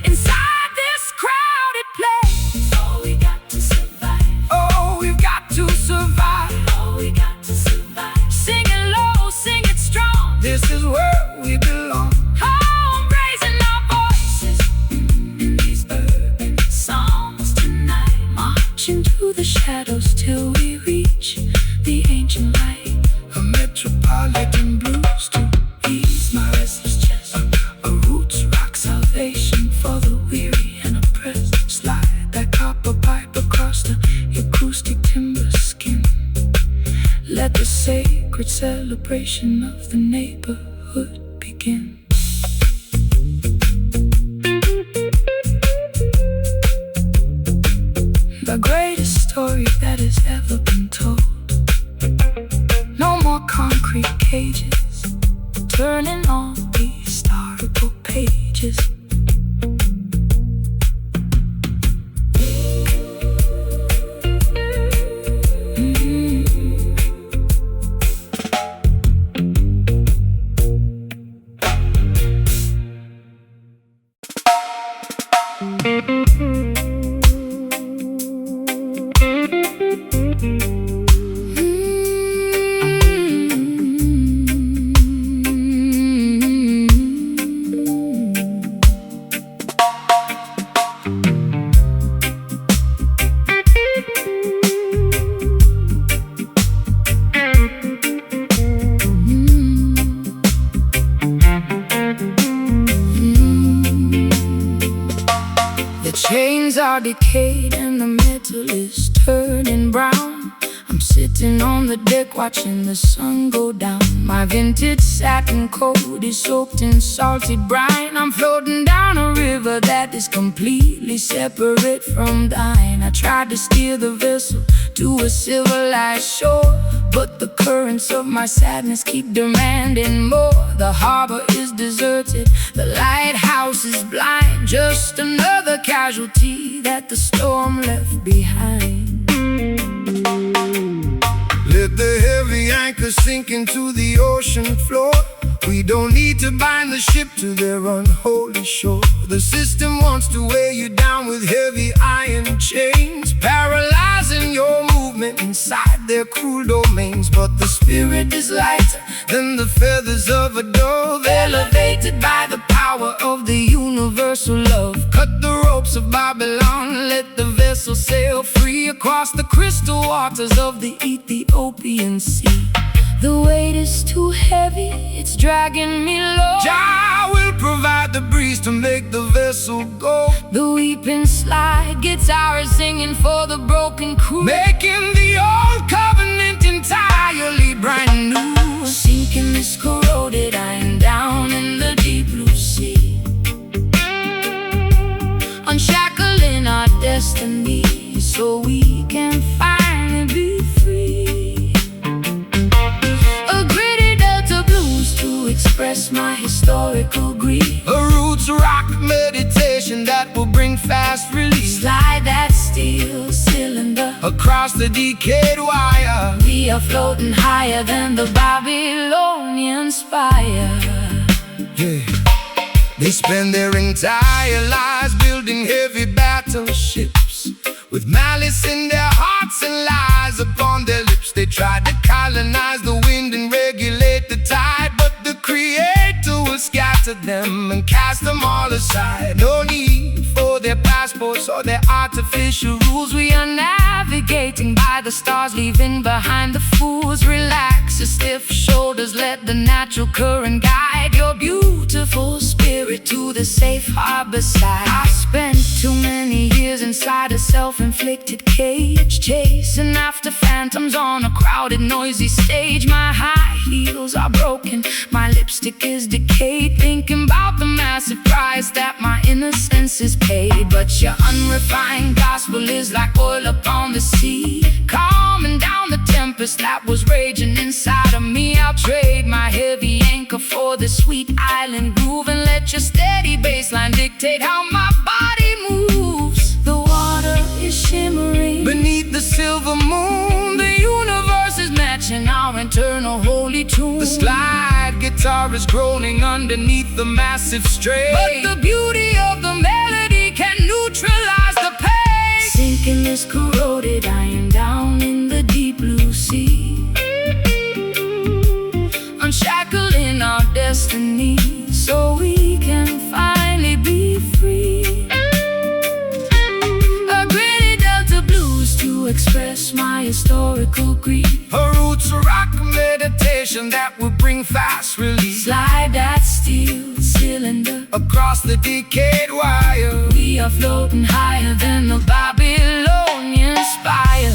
inside this crowded place. Oh, we got to survive. Oh, we've got to survive. Oh, we got to survive. Sing it low, sing it strong. This is where we belong. Into the shadows till we reach the ancient light. A metropolitan blues to ease my restless chest. A roots rock salvation for the weary and oppressed. Slide that copper pipe across the acoustic timber skin. Let the sacred celebration of the neighborhood begin. The greatest story that has ever been told. No more concrete cages, turning all these historical pages. Chains are decayed and the metal is turning brown. I'm sitting on the deck watching the sun go down. My vintage satin coat is soaked in salty brine. I'm floating down a river that is completely separate from thine. I tried to steer the vessel to a civilized shore, but the currents of my sadness keep demanding more. The harbor is deserted, the lighthouse is blind, just another casualty that the storm left behind. Let the heavy anchor sink into the ocean floor. We don't need to bind the ship to their unholy shore. The system wants to weigh you down with heavy iron chains, paralyzing your movement inside their cruel domains. But the spirit is lighter than the feathers of a dove, elevated by the power of the universal love. Cut the ropes of Babylon, let the vessel sail free across the crystal waters of the Ethiopian Sea. The weight is too heavy, it's dragging me low. Jah will provide the breeze to make the vessel go. The weeping slide guitar is singing for the broken crew, making the old covenant entirely brand new. Sinking this corroded iron down in the deep blue sea, unshackling our destiny so we can finally be free. To express my historical grief, a roots rock meditation that will bring fast relief. Slide that steel cylinder across the decayed wire. We are floating higher than the Babylonian spire. Yeah. They spend their entire lives building heavy battleships, with malice in their hearts and lies upon their lips. They tried to colonize the wind and regulate the tide, but the Creator will scatter them and cast them all aside. No need for their past passports or their artificial rules. We are navigating by the stars, leaving behind the fools. Relax your stiff shoulders, let the natural current guide your beautiful spirit to the safe harbor side. I spent too many years inside a self-inflicted cage, chasing after phantoms on a crowded, noisy stage. My high heels are broken, my lipstick is decayed, thinking about the massive price that my innocence is paid. But your unrefined gospel is like oil upon the sea, calming down the tempest that was raging inside of me. I'll trade my heavy anchor for the sweet island groove, and let your steady bassline dictate how my body moves. The water is shimmering beneath the silver moon, the universe is matching our internal holy tune. The slide guitar is groaning underneath the massive strain, but the beauty of the melody can neutralize the pain. Sinking this corroded iron down in the deep blue sea, unshackling our destiny so we can finally be free. A gritty Delta blues to express my historical grief. Her roots are rock meditation that will bring fast relief. Slide that steel cylinder across the decayed wire. We are floating higher than the Babylonian spire.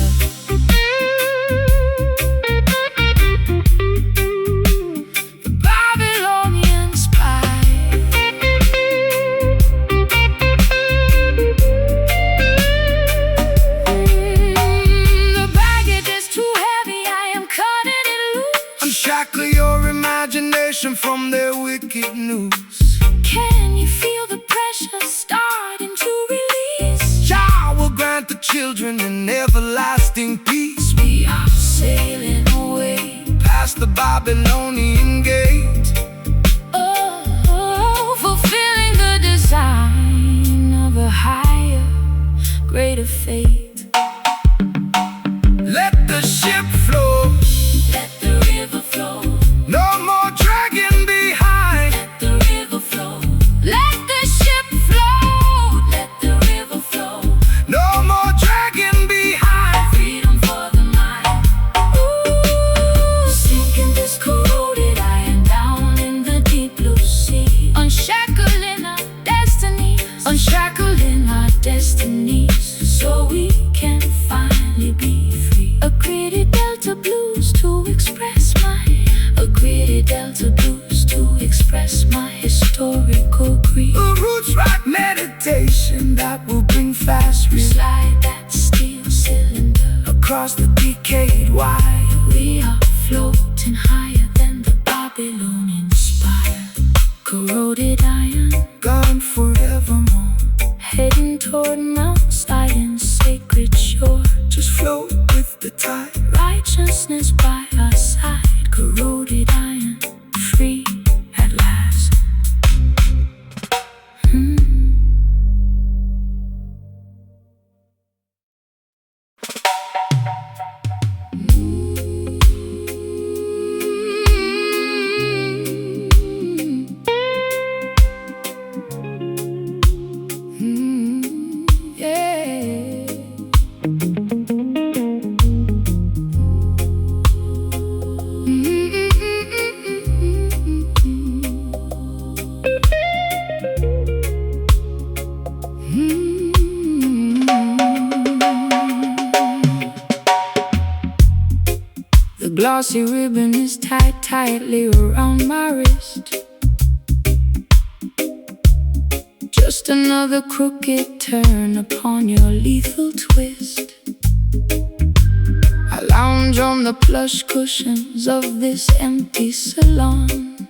Shackle your imagination from their wicked news. Can you feel the pressure starting to release? Jah will grant the children an everlasting peace. We are sailing away past the Babylonian gate, fulfilling the design of a higher, greater fate. Let the ship flow, let the river flow. No more dragging behind. Let the river flow. Let the ship flow. Let the river flow. No more dragging behind. Freedom for the mind. Ooh, sinking this corroded iron down in the deep blue sea, unshackling our destinies, unshackling our destinies, so we can finally be free. A gritty Delta blues to express my, a gritty Delta blues to express my historical grief. A roots rock meditation that will bring fast relief. Slide that steel cylinder across the decayed wire. We are floating higher than the Babylonian spire. Corroded iron, gone forevermore, heading toward Mount Zion's sacred shore. Just float with the tide, righteousness by our side. Corroded iron, free at last. The glossy ribbon is tied tightly around my wrist. Just another crooked turn upon your lethal twist. I lounge on the plush cushions of this empty salon,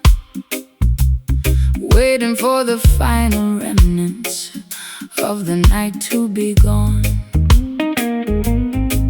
waiting for the final remnants of the night to be gone.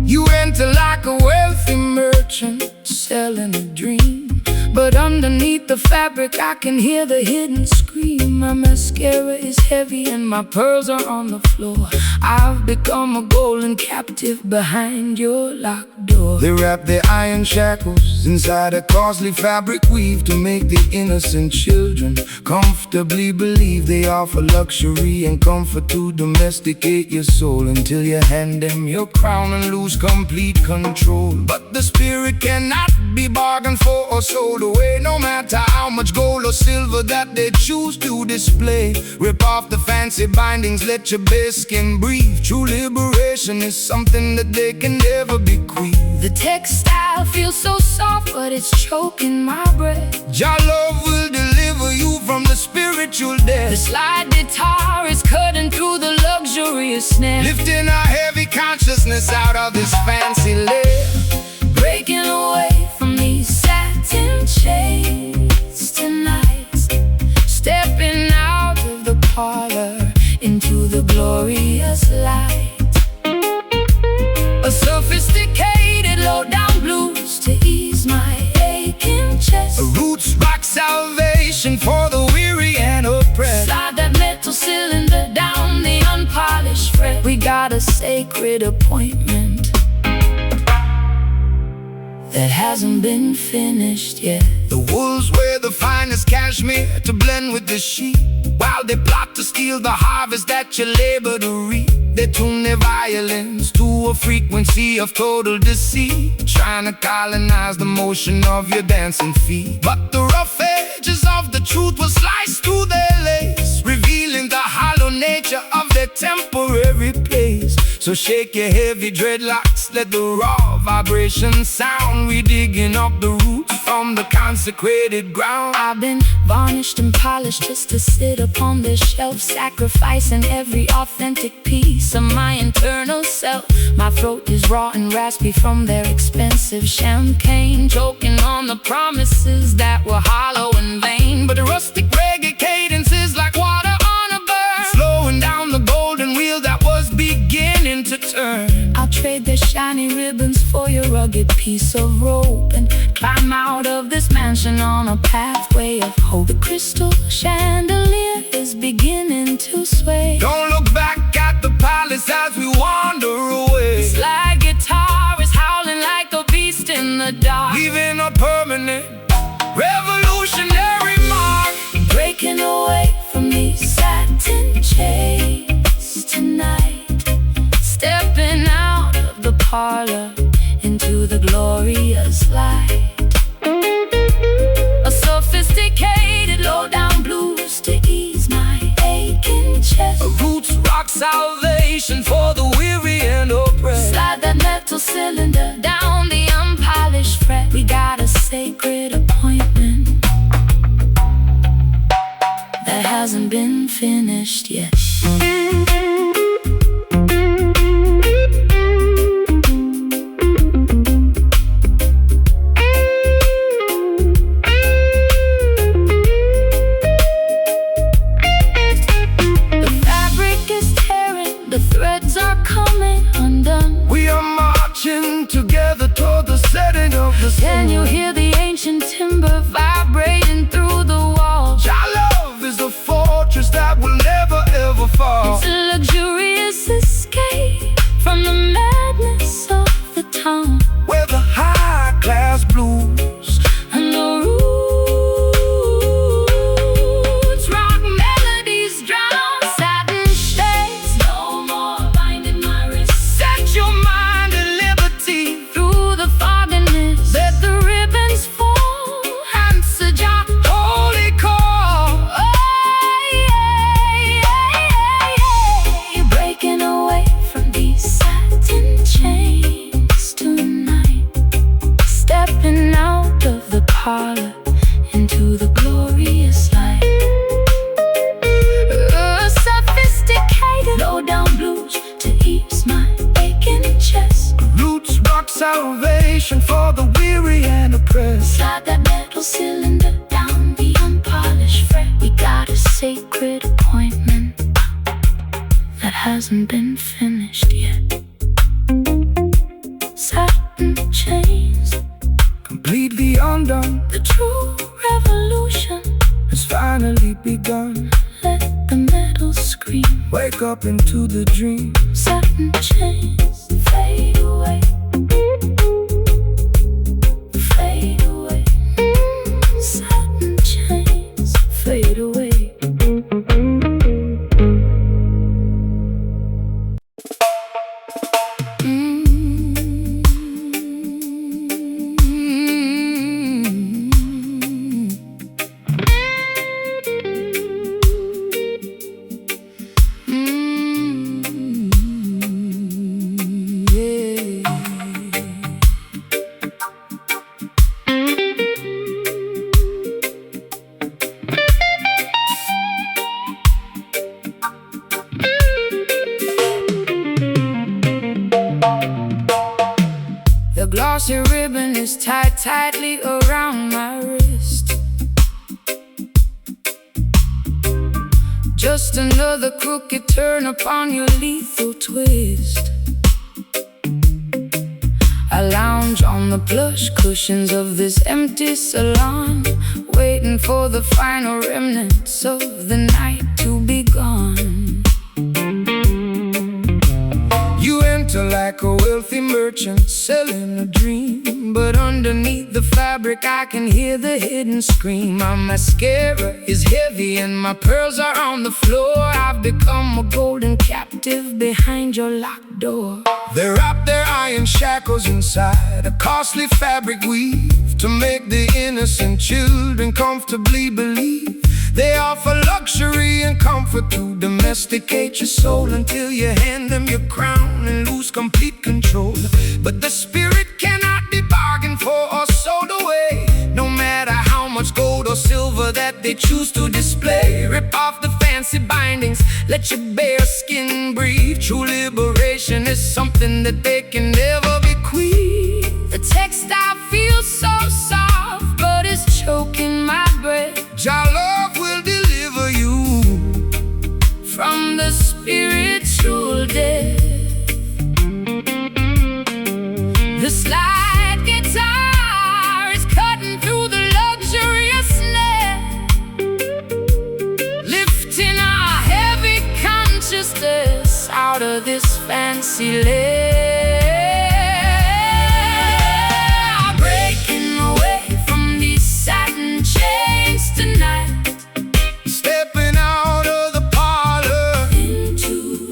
You enter like a wealthy merchant selling a dream, But underneath the fabric I can hear the hidden scream My mascara is heavy and my pearls are on the floor. I've become a golden captive behind your locked door. They wrap their iron shackles inside a costly fabric weave to make the innocent children comfortably believe they offer luxury and comfort to domesticate your soul until you hand them your crown and lose complete control. But the spirit cannot be bargained for or sold away, no matter how much gold or silver that they choose to display. Rip off the fancy bindings, let your bare skin breathe. True liberation is something that they can never bequeath. The textile feels so soft, but it's choking my breath. Your love will deliver you from the spiritual death. The slide guitar is cutting through the luxurious snare, Lifting our heavy consciousness out of this fancy lair. breaking away from these satin chains tonight. Stepping out of the parlor into the glorious light. A sophisticated low-down blues to ease my aching chest. A roots rock salvation for the weary and oppressed. Slide that metal cylinder down the unpolished fret. We got a sacred appointment that hasn't been finished yet. The wolves wear the finest cashmere to blend with the sheep, while they plot to steal the harvest that you labor to reap. They tune their violins to a frequency of total deceit, trying to colonize the motion of your dancing feet. But the rough edges of the truth will slice through their lace, revealing the hollow nature of their temporary place. So shake your heavy dreadlocks, let the raw vibration sound. We digging up the roots from the consecrated ground. I've been varnished and polished just to sit upon this shelf, sacrificing every authentic piece of my internal self. My throat is raw and raspy from their expensive champagne, choking on the promises that were hollow and vain. But the rustic reggae cadence is like water on a burn, slowing down the golden wheel that was beginning to turn. I'll trade their shiny ribbons for your rugged piece of rope and climb out of this mansion on a pathway of hope. The crystal chandelier is beginning to sway. Don't look back at the palace as we wander away. Slide guitar is howling like a beast in the dark, Leaving a permanent revolutionary mark. breaking away from these satin chains tonight. Stepping out of the parlor into the glorious light. A sophisticated low-down blues to ease my aching chest. A roots rock salvation for the weary and oppressed. Slide that metal cylinder down the unpolished fret. We got a sacred appointment that hasn't been finished yet. Threads are coming undone. We are marching together toward the setting of the sun. Can you hear the ancient timber vibrating through the walls? Your love is a fortress that will never ever fall. It's a luxurious escape from the madness of the town, where the high-class blues and the roots rock melodies drown satin shades. No more binding my wrist. set your mind at liberty. Through the fog and mist, Let the ribbons fall. answer your holy call. Oh, yeah. Breaking away from these satin chains tonight. Stepping out of the parlor into the glorious light. Sophisticated low-down blues to ease my aching chest. Roots rock salvation for the weary and oppressed. Slide that metal cylinder down the unpolished fret. We got a sacred appointment that hasn't been finished yet. Satin chains, Completely undone, the true revolution has finally begun. Wake up into the dream. Satin chains fade away. Fade away. Satin chains fade away. The glossy ribbon is tied tightly around my wrist. Just another crooked turn upon your lethal twist. I lounge on the plush cushions of this empty salon, waiting for the final remnants of the night to be gone. You enter like a wealthy merchant selling a dream, but underneath the fabric I can hear the hidden scream. My mascara is heavy and my pearls are on the floor. I've become a golden captive behind your locked door. They wrap their iron shackles inside a costly fabric weave to make the innocent children comfortably believe. They offer luxury and comfort to domesticate your soul until you hand them your crown and lose complete control. But the spirit cannot be bargained for or sold away, no matter how much gold or silver that they choose to display. Rip off the fancy bindings, let your bare skin breathe. True liberation is something that they can never bequeath. The textile feels so soft, but it's choking my breath. Jah love will deliver you from the spiritual death. The slide guitar is cutting through the luxurious net, lifting our heavy consciousness out of this fancy lair. Breaking away from these satin chains tonight, stepping out of the parlor into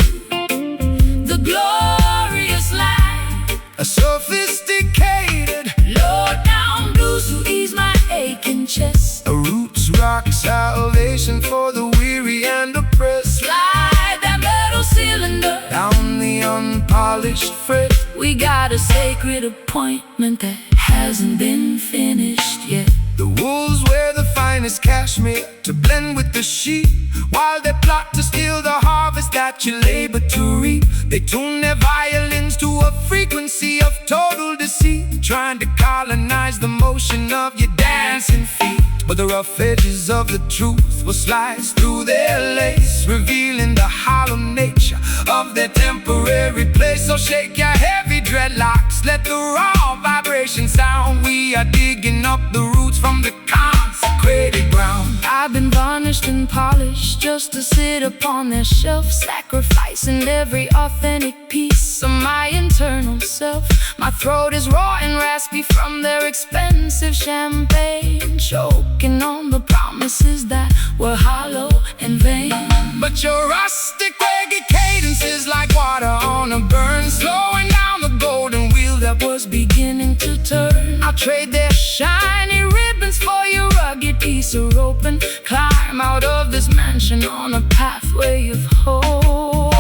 the glorious light. A sophisticated low-down blues to ease my aching chest. a roots rock salvation for the weary and oppressed. Slide that metal cylinder Down the unpolished fret, we got a sacred appointment that hasn't been finished yet. the wolves wear the finest cashmere to blend with the sheep, while they plot to steal the harvest that you labor to reap. They tune their violins to a frequency of total deceit, trying to colonize the motion of your dancing feet. But the rough edges of the truth will slice through their lace, revealing the hollow nature of their temporary place. So shake your heavy dreadlocks, let the raw vibration sound. We are digging up the roots from the consecrated ground. I've been varnished and polished just to sit upon their shelf, sacrificing every authentic piece of my internal self. My throat is raw and raspy from their expensive champagne, choking on the promises that were hollow and vain. But your rustic reggae cadence is like water on a burn, slowing down the golden wheel that was beginning to turn. I'll trade their shiny ribbons for your rugged piece of rope and climb out of this mansion on a pathway of hope.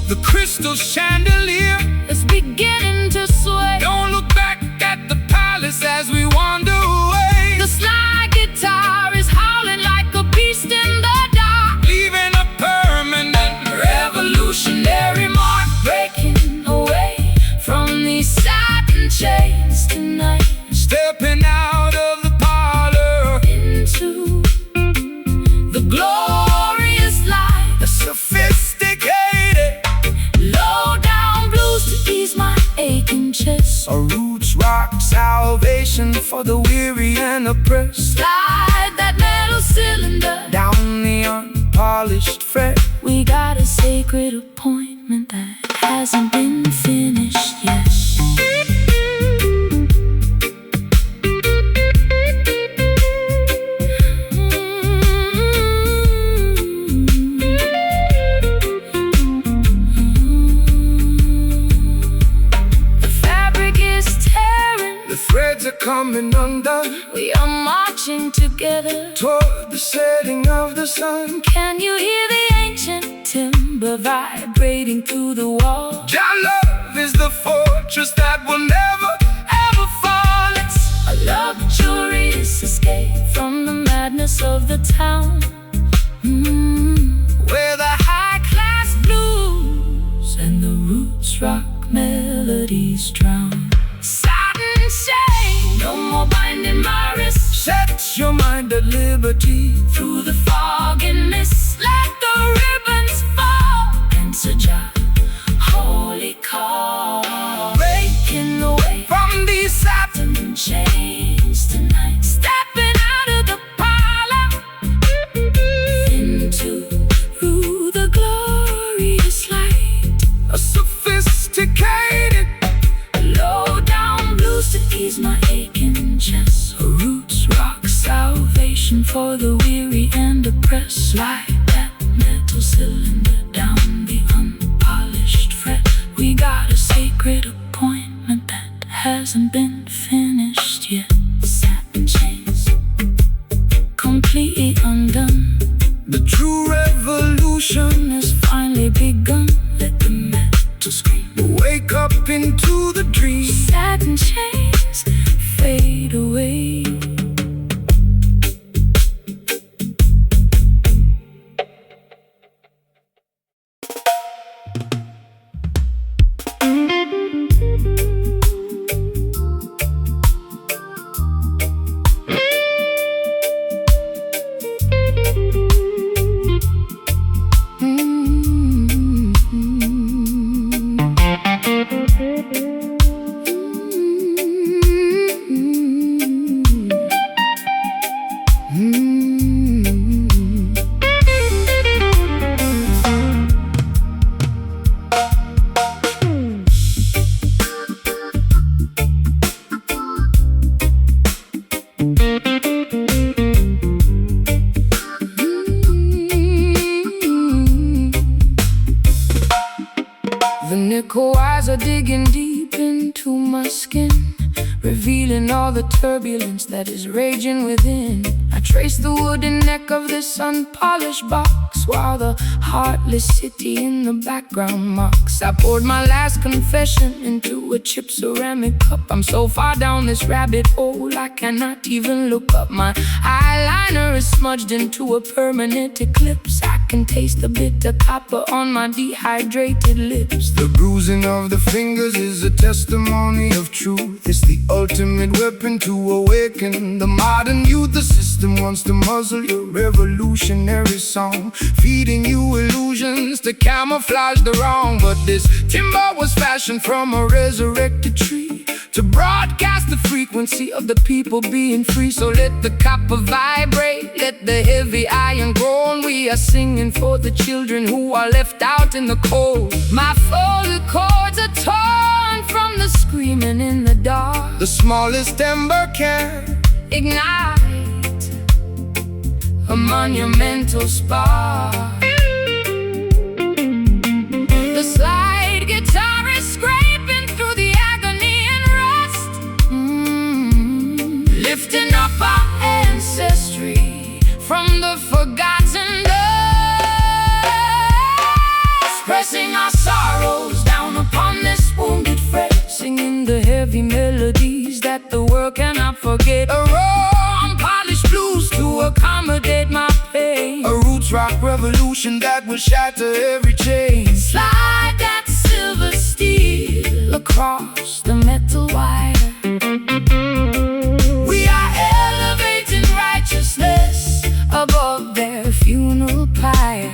The crystal chandelier It's beginning to sway. don't look back at the palace as we wander away. The slide guitar is howling like a beast in the dark, Leaving a permanent revolutionary mark. Breaking away from these satin chains tonight, stepping out of the parlor into the glorious light. a sophisticated Low-down blues to ease my aching chest. a roots rock salvation for the weary and oppressed. Slide that metal cylinder Down the unpolished fret. We got a sacred appointment that hasn't been finished yet. Threads are coming undone. We are marching together toward the setting of the sun. Can you hear the ancient timber vibrating through the wall? Your love is the fortress that will never, ever fall. It's a luxurious escape from the madness of the town, where the high-class blues and the roots rock melodies drown. No more binding my wrists. Set your mind at liberty. Through the fog and mist, let the ribbons fall. Answer Jah, holy call. Breaking away from these satin chains tonight. Stepping out of the parlor into the glorious light. A sophisticated low-down blues to ease my aching chest. A roots rock salvation for the weary and oppressed. Slide that metal cylinder down the unpolished fret. We got a sacred appointment that hasn't been finished yet. Satin chains completely undone. The true revolution has finally begun. Let the metal scream. Wake up into the dream. Satin chains fade away. The nickel eyes are digging deep into my skin, revealing all the turbulence that is raging within. I trace the wooden neck of this unpolished box, while the heartless city in the background mocks. I poured my last confession into a chipped ceramic cup. I'm so far down this rabbit hole I cannot even look up. My eyeliner is smudged into a permanent eclipse. I can taste the bitter copper on my dehydrated lips. The bruising of the fingers is a testimony of truth. It's the ultimate weapon to awaken the modern youth. The system wants to muzzle your revolutionary song, feeding you illusions to camouflage the wrong. But this timber was fashioned from a resurrected tree to broadcast the frequency of the people being free. So let the copper vibrate, let the heavy iron groan. We are singing for the children who are left out in the cold. My folded chords are torn from the screaming in the dark. The smallest ember can ignite a monumental spark. The slide guitar is scraping through the agony and rust, lifting up our ancestry from the forgotten dust, pressing our sorrows down upon this wounded fret, singing the heavy melodies that the world cannot forget. A raw, unpolished blues to accommodate my pain. A roots rock revolution that will shatter every chain. Slide that silver steel across the metal wire. We are elevating righteousness above their funeral pyre.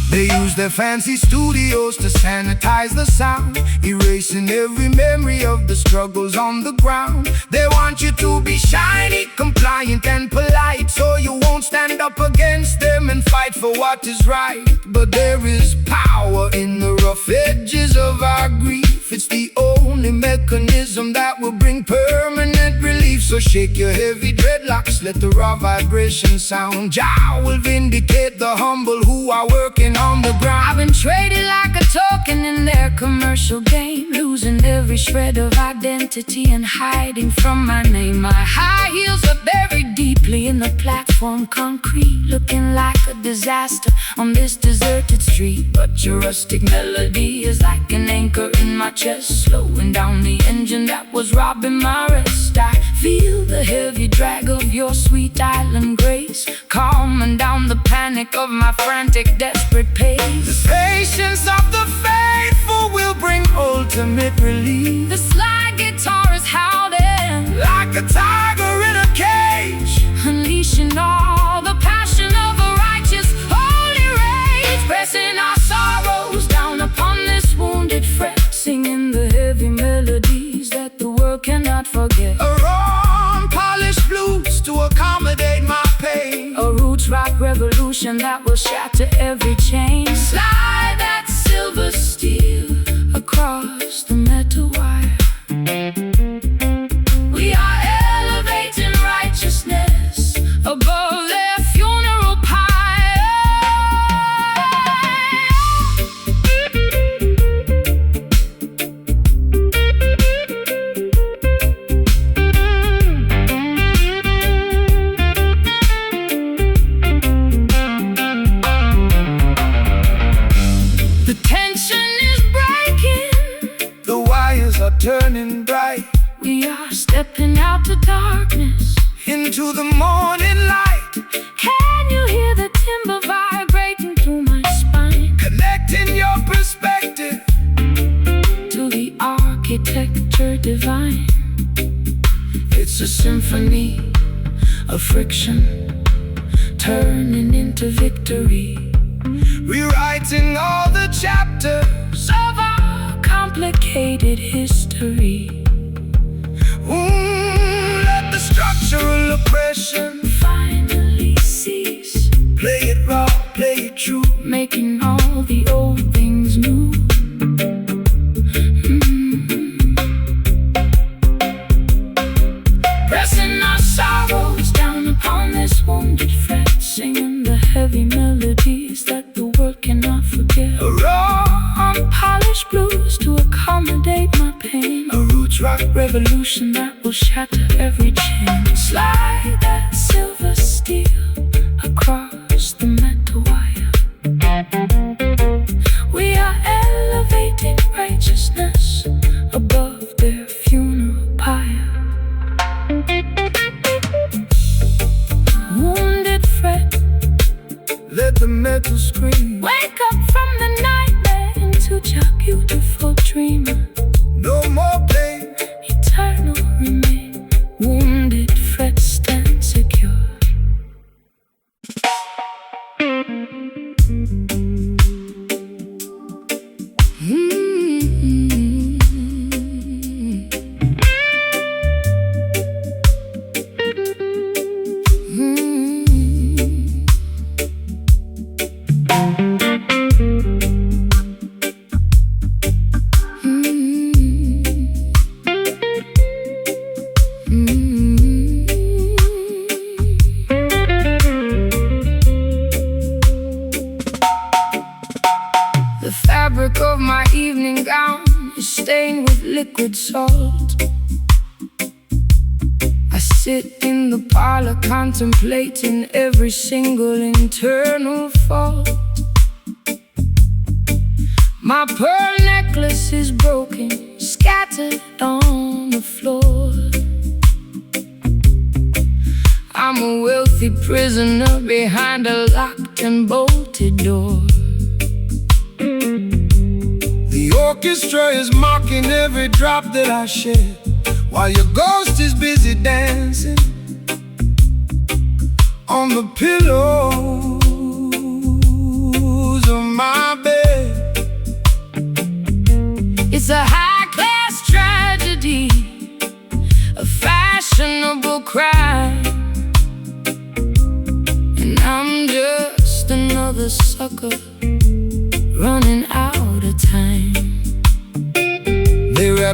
They use their fancy stools studios to sanitize the sound, erasing every memory of the struggles on the ground. They want you to be shiny, compliant and polite, so you won't stand up against them and fight for what is right. But there is power in the rough edges of our grief. It's the only mechanism that will bring permanent relief. So shake your heavy dreadlocks, let the raw vibration sound. Jah will vindicate the humble who are working on the ground. I've been traded like a token in their commercial game, losing every shred of identity and hiding from my name. My high heels are buried deeply in the platform concrete, looking like a disaster on this deserted street. But your rustic melody is like an anchor in my chest, slowing down the engine that was robbing my rest. I feel the heavy drag of your sweet island grace, calming down the panic of my frantic, desperate pace. The patience of the faithful will bring ultimate relief. The slide guitar is howling like a tiger in a cage, unleashing all the passion of a righteous, holy rage, pressing our sorrows down upon this wounded fret, singing the heavy melodies that the world cannot forget. A raw unpolished blues to accommodate my pain, a roots rock revolution that will shatter every chain. Slide that silver steel across the metal wire. We are elevating righteousness above their funeral pyre. The tension is breaking, the wires are turning bright. we are stepping out to darkness, into the morning light. can you hear the timber vibrating through my spine? Connecting your perspective To the architecture divine, it's a symphony of friction, turning into victory, rewriting all the chapters of our complicated history. Let the structural oppression Finally cease, play it raw, play it true, making all the old things new. Pressing our sorrows down upon this wounded fret, singing the heavy melodies that the world cannot forget. a raw, Unpolished blues to accommodate my pain, a roots rock revolution that will shatter every chain. Slide that silver steel across the metal wire. We are elevating righteousness above their funeral pyre. Wounded fret, let the metal scream. wake up from the nightmare into your beautiful dream. No more pain, Eternal remain, wounded fret, stand secure. The fabric of my evening gown is stained with liquid salt. I sit in the parlor contemplating every single internal fault. My pearl necklace is broken, scattered on the floor. I'm a wealthy prisoner behind a locked and bolted door. the orchestra is mocking every drop that I shed, while your ghost is busy dancing on the pillows of my bed.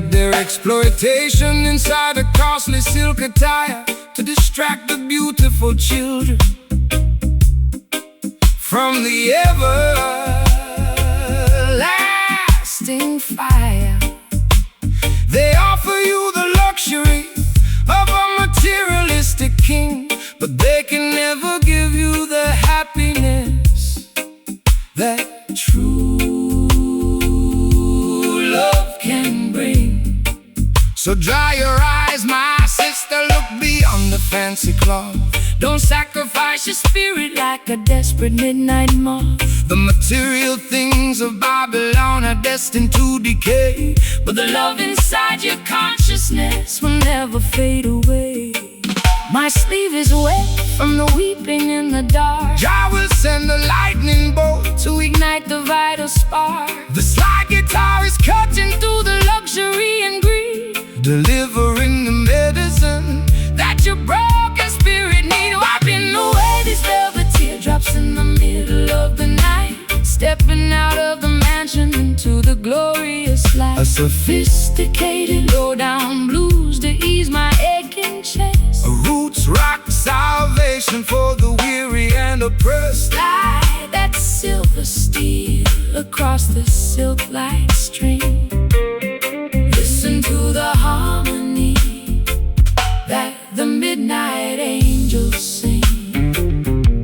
up their exploitation inside a costly silk attire to distract the beautiful children from the everlasting fire. They offer you the luxury of a materialistic king, but they can never give you the happiness that true love can bring. So dry your eyes, my sister, look beyond the fancy cloth. Don't sacrifice your spirit like a desperate midnight moth. The material things of Babylon are destined to decay, but the love inside your consciousness will never fade away. My sleeve is wet from the weeping in the dark. Jah will send a lightning bolt to ignite the vital spark. The slide guitar is cutting through the luxury and greed, delivering the medicine that your broken spirit need. Wiping away these velvet teardrops in the middle of the night, stepping out of the mansion into the glorious light. A sophisticated low-down blues to ease my aching chest. A roots rock salvation for the weary and oppressed. Slide that silver steel across the silk-like stream. Listen to the harmony that the midnight angels sing.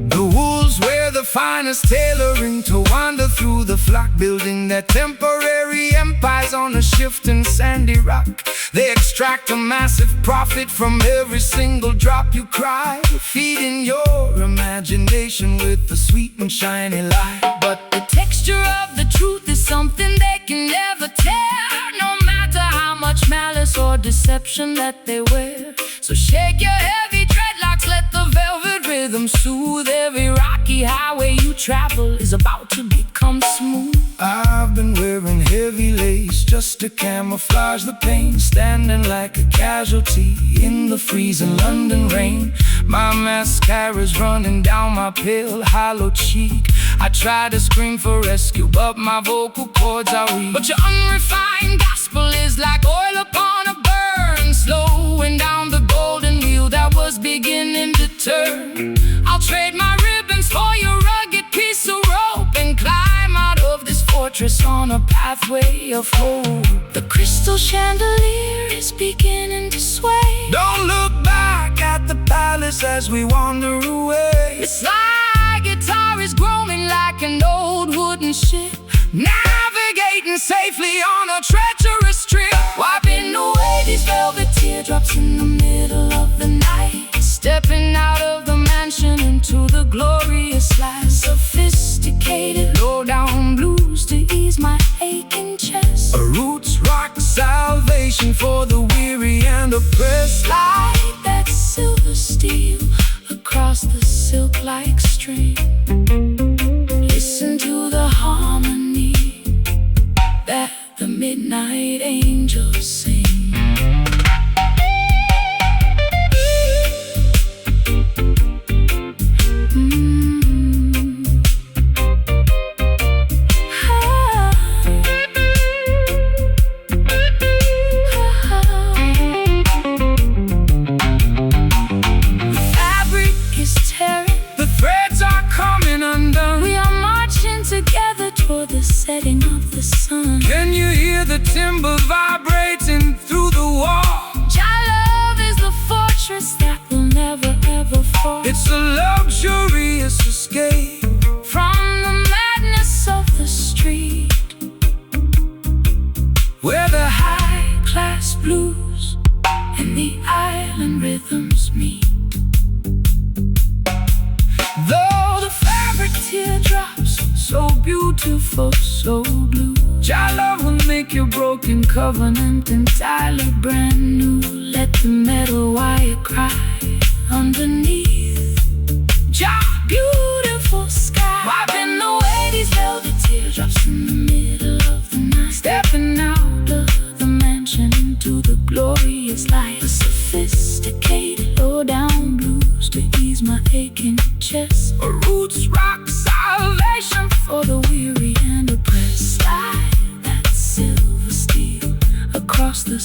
The wolves wear the finest tailoring to wander through the flock, building their temporary empires on a shifting sandy rock. They extract a massive profit from every single drop you cry, feeding your imagination with a sweet and shiny light. But the texture of the truth is something they can never tear, no matter how much malice or deception that they wear. So shake your heavy dreadlocks, let the velvet rhythm soothe. Every rocky highway you travel is about to become smooth. I've been wearing heavy lace just to camouflage the pain, standing like a casualty in the freezing London rain. My mascara's running down my pale, hollow cheek. I try to scream for rescue, but my vocal cords are weak. But your unrefined gospel is like oil upon a burn, slowing down the golden wheel that was beginning to turn. I'll trade my ribbons for your rugged piece of rope and climb out of this fortress on a pathway of hope. The crystal chandelier is beginning to sway. Don't look back at the palace as we wander away. The slide guitar is groaning like an old wooden ship, navigating safely on a treacherous trip. Wiping away these velvet teardrops in the middle of the night, stepping out of the mansion into the glorious light. Sophisticated low-down blues to ease my aching chest. A roots rock salvation for the weary and oppressed. Slide that silver steel across the silk-like stream. Listen to the harmony that the midnight angels sing. Setting of the sun. Can you hear the timber vibrating through the wall? Your love is the fortress that will never ever fall. It's a luxurious escape from the madness of the street, where the high-class blues and the island rhythms meet. Though the fabric teardrops, so beautiful, so blue, Your love will make your broken covenant entirely brand new. Let the metal wire cry underneath your beautiful sky, wiping away these velvet teardrops in the middle of the night, stepping out of the mansion into the glorious light. A sophisticated low-down blues to ease my aching chest, a roots rock salvation for the weary and oppressed. Slide that silver steel across the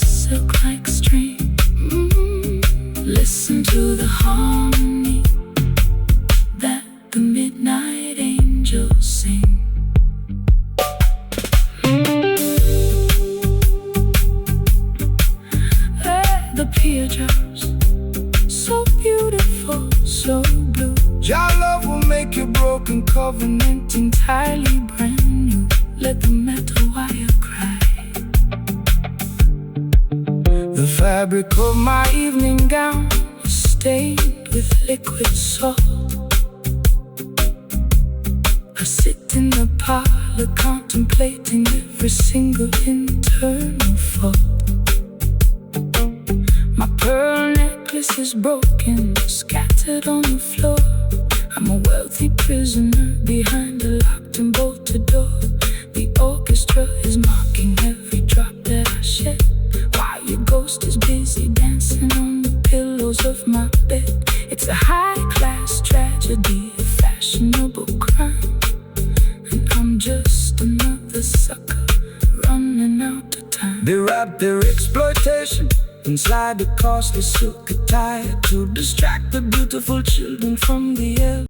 teardrops, so beautiful, so blue. Your love will make your broken covenant Entirely brand new. Let the metal wire cry. The fabric of my evening gown is stained with liquid salt. I sit in the parlor contemplating every single internal fault. My pearl necklace is broken, scattered on the floor. I'm a wealthy prisoner behind a locked and bolted door. The orchestra is mocking every drop that I shed, while your ghost is busy dancing on the pillows of my bed. It's a high-class tragedy, a fashionable crime, and I'm just another sucker running out of time. They wrap their exploitation inside the costly silk attire to distract the beautiful children from the air.